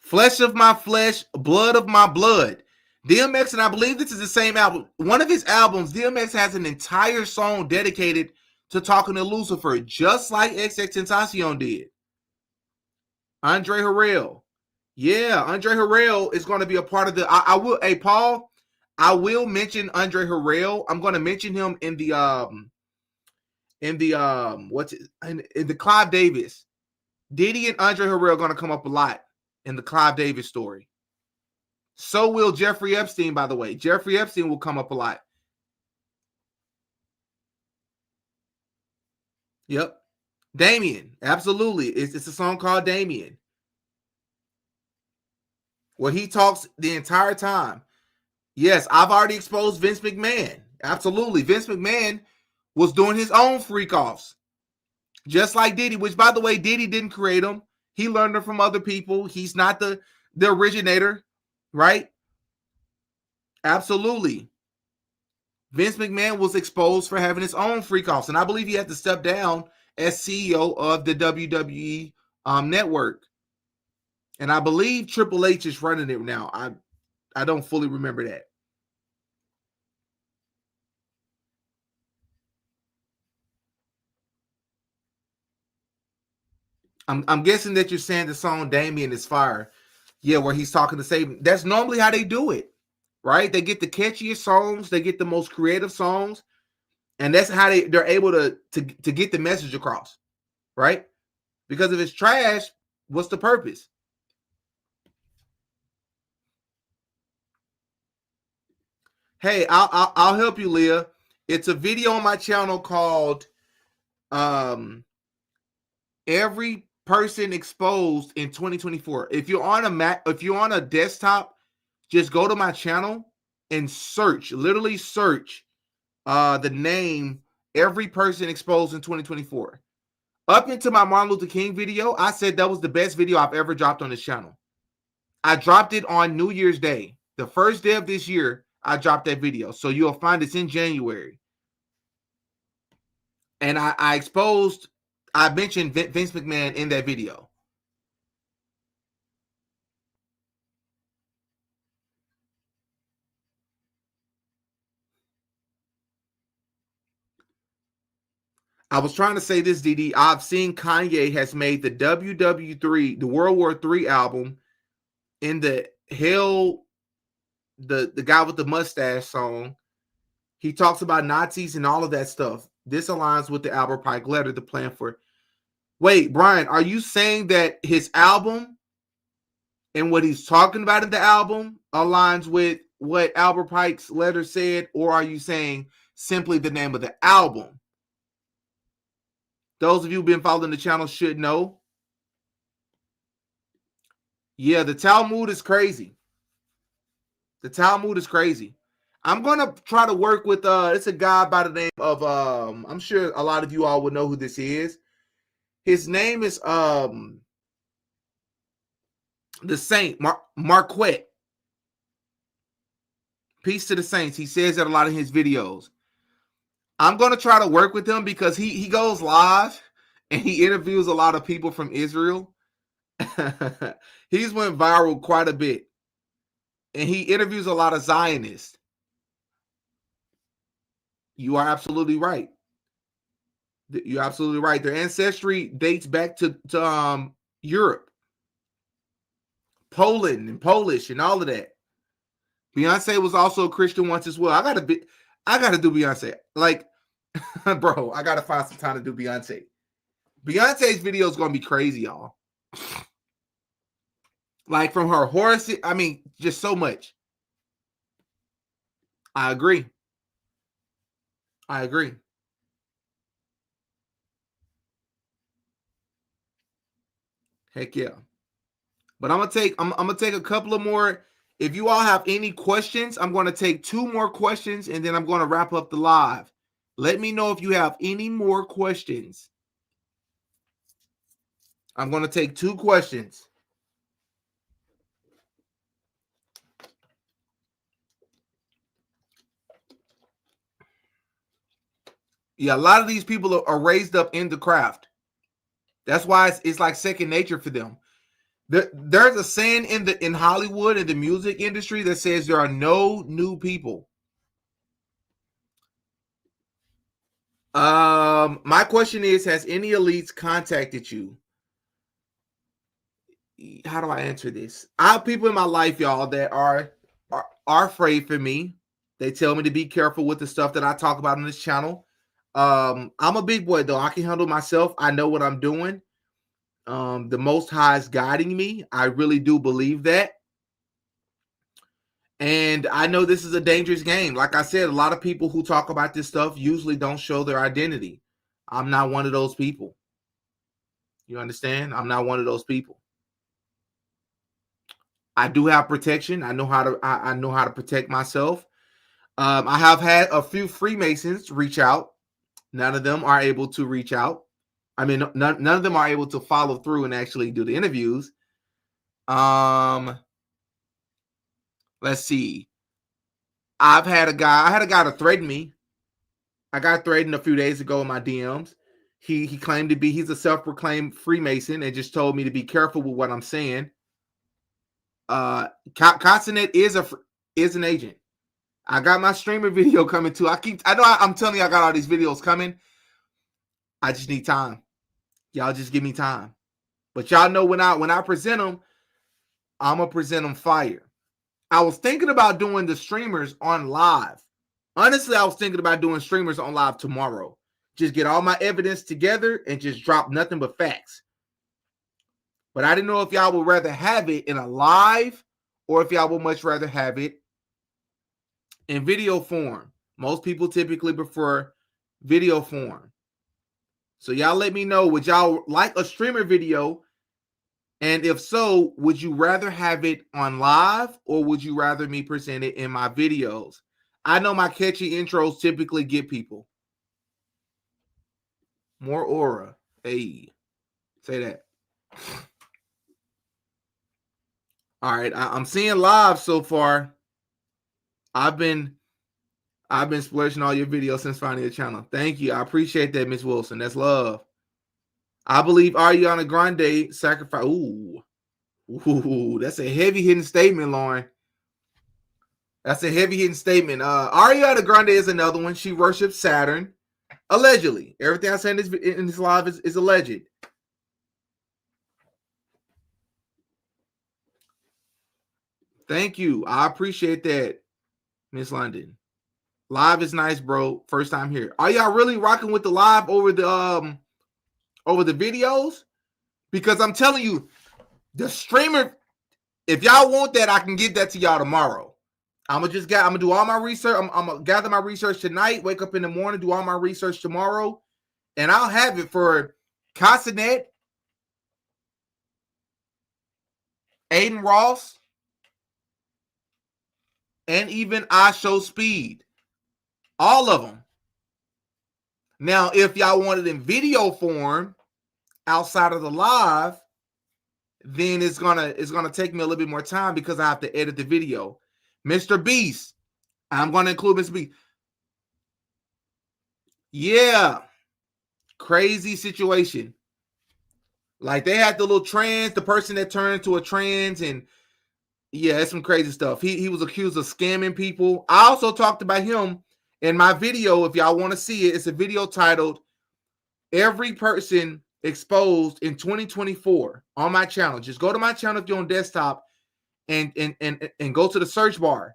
Flesh of my flesh, blood of my blood. DMX, and I believe this is the same album. One of his albums, DMX has an entire song dedicated to talking to Lucifer, just like XXXTentacion did. Andre Harrell. Yeah, Andre Harrell is going to be a part of the. I will. Hey, Paul, I will mention Andre Harrell. I'm going to mention him in the Clive Davis. Diddy and Andre Harrell are going to come up a lot in the Clive Davis story. So will Jeffrey Epstein, by the way. Jeffrey Epstein will come up a lot. Yep. Damien, absolutely. It's a song called Damien, where he talks the entire time. Yes, I've already exposed Vince McMahon. Absolutely. Vince McMahon was doing his own freak offs, just like Diddy, which, by the way, Diddy didn't create them. He learned them from other people. He's not the originator, right? Absolutely. Vince McMahon was exposed for having his own freak offs, and I believe he had to step down as CEO of the WWE network. And I believe Triple H is running it now. I don't fully remember that. I'm guessing that you're saying the song Damien is fire. Yeah, where he's talking to Satan. That's normally how they do it, right? They get the catchiest songs, they get the most creative songs, and that's how they're able to get the message across, right? Because if it's trash, what's the purpose? Hey, I'll help you, Leah. It's a video on my channel called Every Person Exposed in 2024. If you're on a Mac, if you're on a desktop, just go to my channel and search, literally search the name Every Person Exposed in 2024. Up into my Martin Luther King video, I said that was the best video I've ever dropped on this channel. I dropped it on New Year's Day. The first day of this year, I dropped that video. So you'll find it's in January. And I mentioned Vince McMahon in that video. I was trying to say this, DD. I've seen Kanye has made the WW3, the World War III album, in the Hell, the guy with the mustache song. He talks about Nazis and all of that stuff. This aligns with the Albert Pike letter, the plan for. Wait, Brian, are you saying that his album and what he's talking about in the album aligns with what Albert Pike's letter said, or are you saying simply the name of the album? Those of you who've been following the channel should know. Yeah, the Talmud is crazy. The Talmud is crazy. I'm going to try to work with, it's a guy by the name of, I'm sure a lot of you all would know who this is. His name is the Saint, Marquette. Peace to the Saints. He says that a lot in his videos. I'm going to try to work with him because he goes live and he interviews a lot of people from Israel. He's went viral quite a bit. And he interviews a lot of Zionists. You are absolutely right. You're absolutely right. Their ancestry dates back to Europe, Poland, and Polish, and all of that. Beyonce was also a Christian once as well. I gotta do Beyonce. Like, bro, I gotta find some time to do Beyonce. Beyonce's video is gonna be crazy, y'all. Like from her horse, I mean, just so much. I agree. Heck yeah. But I'm gonna take a couple of more. If you all have any questions, I'm gonna take 2 more questions and then I'm gonna wrap up the live. Let me know if you have any more questions. I'm gonna take 2 questions. Yeah, a lot of these people are raised up in the craft. That's why it's like second nature for them. There's a saying in Hollywood, in the music industry, that says there are no new people. My question is, has any elites contacted you? How do I answer this? I have people in my life, y'all, that are afraid for me. They tell me to be careful with the stuff that I talk about on this channel. I'm a big boy, though. I can handle myself. I know what I'm doing. The Most High is guiding me. I really do believe that. And I know this is a dangerous game. Like I said, a lot of people who talk about this stuff usually don't show their identity. I'm not one of those people. You understand? I'm not one of those people. I do have protection. I know how to protect myself. I have had a few Freemasons reach out. None of them are able to reach out. I mean, none of them are able to follow through and actually do the interviews. Let's see. I had a guy to threaten me. I got threatened a few days ago in my DMs. He claimed to be, he's a self-proclaimed Freemason and just told me to be careful with what I'm saying. Consonant is an agent. I got my streamer video coming too. I'm telling you, I got all these videos coming. I just need time. Y'all just give me time. But y'all know when I present them, I'm gonna present them fire. I was thinking about doing the streamers on live. Honestly, I was thinking about doing streamers on live tomorrow. Just get all my evidence together and just drop nothing but facts. But I didn't know if y'all would rather have it in a live or if y'all would much rather have it in video form. Most people typically prefer video form. So y'all let me know, would y'all like a streamer video? And if so, would you rather have it on live or would you rather me present it in my videos? I know my catchy intros typically get people. More aura. Hey, say that. All right, I'm seeing live so far. I've been splashing all your videos since finding your channel. Thank you. I appreciate that, Miss Wilson. That's love. I believe Ariana Grande sacrifice. Ooh, that's a heavy hitting statement, Lauren. That's a heavy hitting statement. Ariana Grande is another one. She worships Saturn, allegedly. Everything I say in this live is alleged. Thank you. I appreciate that, Miss London. Live is nice, bro. First time here. Are y'all really rocking with the live over the videos? Because I'm telling you, the streamer, if y'all want that, I can get that to y'all tomorrow. I'm gonna do all my research. I'm gonna gather my research tonight, wake up in the morning, do all my research tomorrow, and I'll have it for Cassinet, Aiden Ross, and even I Show Speed. All of them. Now, if y'all want it in video form outside of the live, then it's gonna take me a little bit more time because I have to edit the video. Mr. Beast, I'm gonna include Mr. Beast. Yeah, crazy situation. Like they had the little trans, the person that turned to a trans, and yeah, it's some crazy stuff. He was accused of scamming people. I also talked about him in my video. If y'all want to see it, it's a video titled "Every Person Exposed in 2024" on my channel. Just go to my channel if you're on desktop and go to the search bar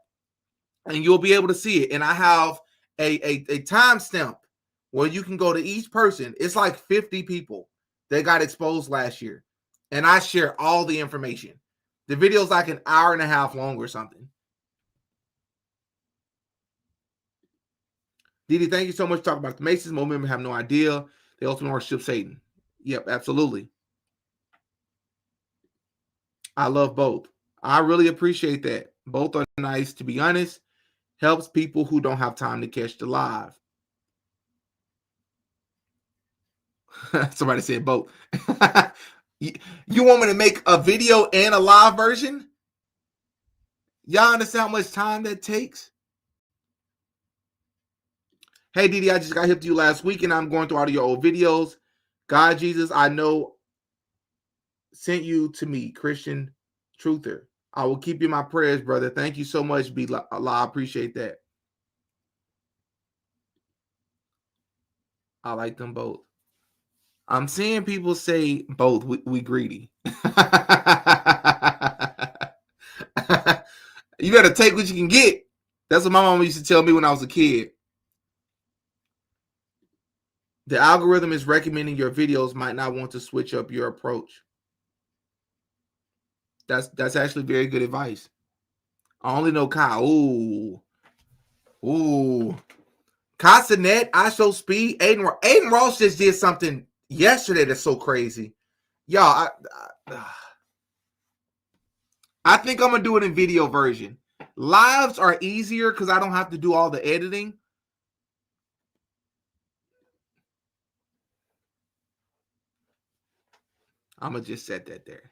and you'll be able to see it. And I have a timestamp where you can go to each person. It's like 50 people that got exposed last year. And I share all the information. The video is like an hour and a half long or something. Didi, thank you so much for talking about the Masons. Most members have no idea. They ultimately worship Satan. Yep, absolutely. I love both. I really appreciate that. Both are nice, to be honest. Helps people who don't have time to catch the live. Somebody said both. You want me to make a video and a live version? Y'all understand how much time that takes? Hey, Didi, I just got hip to you last week, and I'm going through all of your old videos. God, Jesus, I know sent you to me, Christian Truther. I will keep you in my prayers, brother. Thank you so much, Allah. I appreciate that. I like them both. I'm seeing people say both. We greedy. You better take what you can get. That's what my mama used to tell me when I was a kid. The algorithm is recommending your videos might not want to switch up your approach. That's actually very good advice. I only know Kyle. Ooh. Cassinet, I Show Speed, Aiden Ross just did something yesterday that's so crazy. Y'all, I think I'm going to do it in video version. Lives are easier because I don't have to do all the editing. I'm going to just set that there.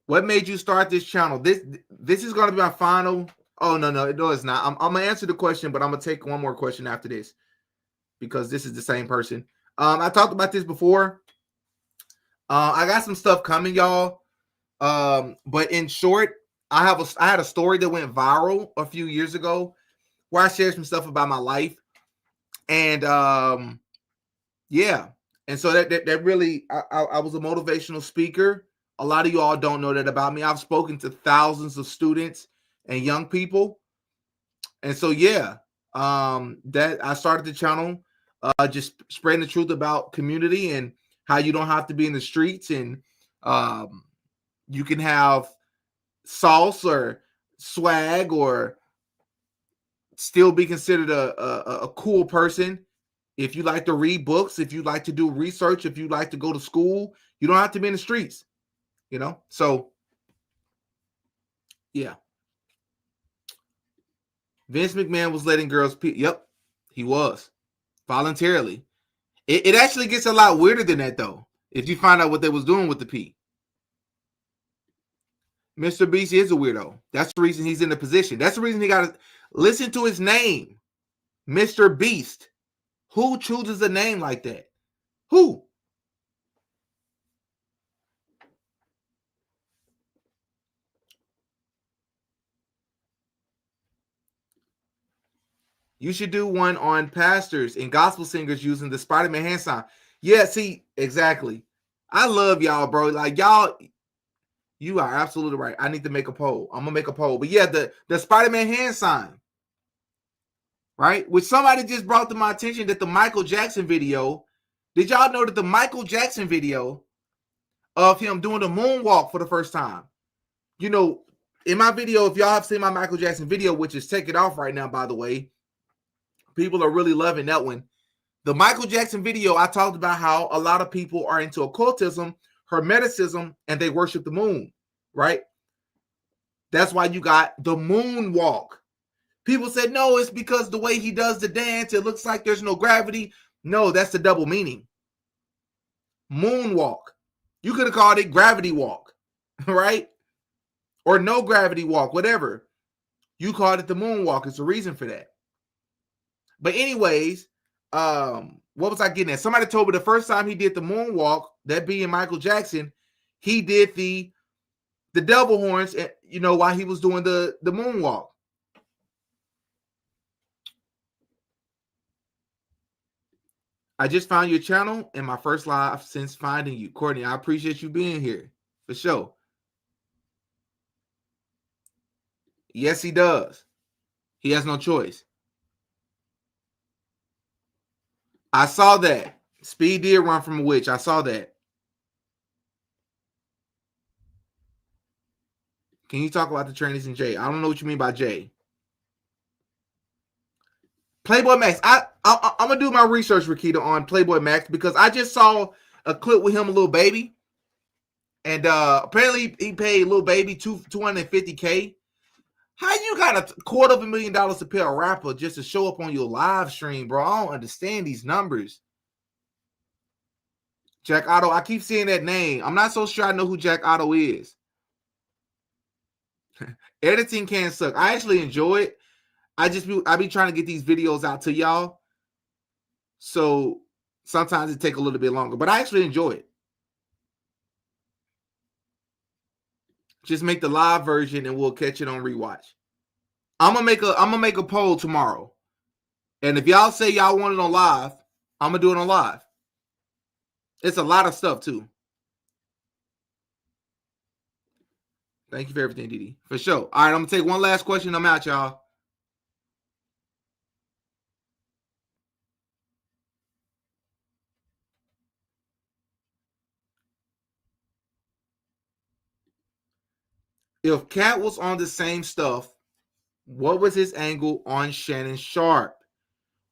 What made you start this channel? This is going to be my final. Oh, no, it's not. I'm going to answer the question, but I'm going to take one more question after this because this is the same person. I talked about this before. I got some stuff coming, y'all. But in short, I had a story that went viral a few years ago where I shared some stuff about my life. And yeah. And so that really, I was a motivational speaker. A lot of you all don't know that about me. I've spoken to thousands of students and young people. And so, yeah, that I started the channel, just spreading the truth about community and how you don't have to be in the streets, and you can have sauce or swag or still be considered a cool person. If you like to read books, if you like to do research, if you like to go to school, you don't have to be in the streets, you know? So, yeah. Vince McMahon was letting girls pee. Yep, he was. Voluntarily. It actually gets a lot weirder than that, though, if you find out what they was doing with the pee. Mr. Beast is a weirdo. That's the reason he's in the position. That's the reason he got to listen to his name, Mr. Beast. Who chooses a name like that? Who? You should do one on pastors and gospel singers using the Spider-Man hand sign. Yeah, see, exactly. I love y'all, bro. Like, y'all, you are absolutely right. I need to make a poll. I'm gonna make a poll. But yeah, the Spider-Man hand sign, right? Which somebody just brought to my attention that the Michael Jackson video. Did y'all know that the Michael Jackson video of him doing the moonwalk for the first time? You know, in my video, if y'all have seen my Michael Jackson video, which is Take It Off right now, by the way, people are really loving that one. The Michael Jackson video, I talked about how a lot of people are into occultism, hermeticism, and they worship the moon, right? That's why you got the moonwalk. People said, no, it's because the way he does the dance, it looks like there's no gravity. No, that's the double meaning. Moonwalk. You could have called it gravity walk, right? Or no gravity walk, whatever. You called it the moonwalk. It's a reason for that. But anyways, what was I getting at? Somebody told me the first time he did the moonwalk, that being Michael Jackson, he did the devil horns, you know, while he was doing the moonwalk. I just found your channel and my first live since finding you. Courtney, I appreciate you being here for sure. Yes, he does. He has no choice. I saw that. Speed did run from a witch. I saw that. Can you talk about the trainings in Jay? I don't know what you mean by Jay. Playboy Max. I'm gonna do my research, Rakita, on Playboy Max because I just saw a clip with him, a little baby, and apparently he paid little baby $250K. How you got $250,000 to pay a rapper just to show up on your live stream, bro? I don't understand these numbers. Jack Otto, I keep seeing that name. I'm not so sure I know who Jack Otto is. Editing can suck. I actually enjoy it. I be trying to get these videos out to y'all. So sometimes it take a little bit longer, but I actually enjoy it. Just make the live version and we'll catch it on rewatch. I'm gonna make a poll tomorrow. And if y'all say y'all want it on live, I'm gonna do it on live. It's a lot of stuff too. Thank you for everything, Didi. For sure. All right, I'm gonna take one last question. I'm out, y'all. If Katt was on the same stuff, what was his angle on Shannon Sharpe?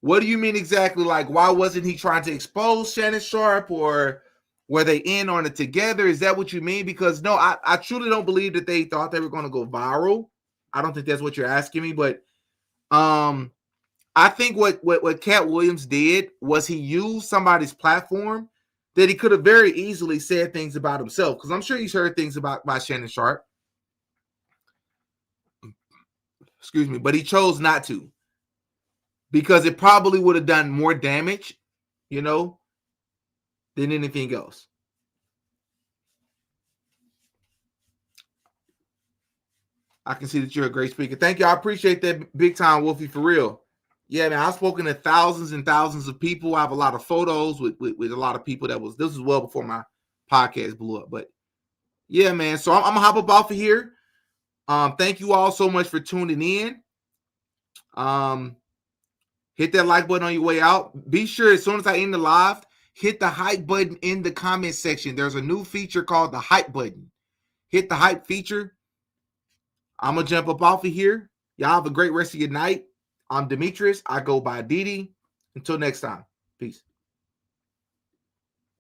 What do you mean exactly? Like, why wasn't he trying to expose Shannon Sharpe, or were they in on it together? Is that what you mean? Because no, I truly don't believe that they thought they were going to go viral. I don't think that's what you're asking me, but I think what Katt Williams did was he used somebody's platform that he could have very easily said things about himself, because I'm sure he's heard things about Shannon Sharpe. Excuse me, but he chose not to because it probably would have done more damage, you know, than anything else. I can see that you're a great speaker. Thank you. I appreciate that big time, Wolfie, for real. Yeah, man, I've spoken to thousands and thousands of people. I have a lot of photos with a lot of people this was well before my podcast blew up. But yeah, man. So I'm gonna hop up off of here. Thank you all so much for tuning in. Hit that like button on your way out. Be sure as soon as I end the live, hit the hype button in the comment section. There's a new feature called the hype button. Hit the hype feature. I'm gonna jump up off of here. Y'all have a great rest of your night. I'm Demetrius. I go by Didi. Until next time. Peace.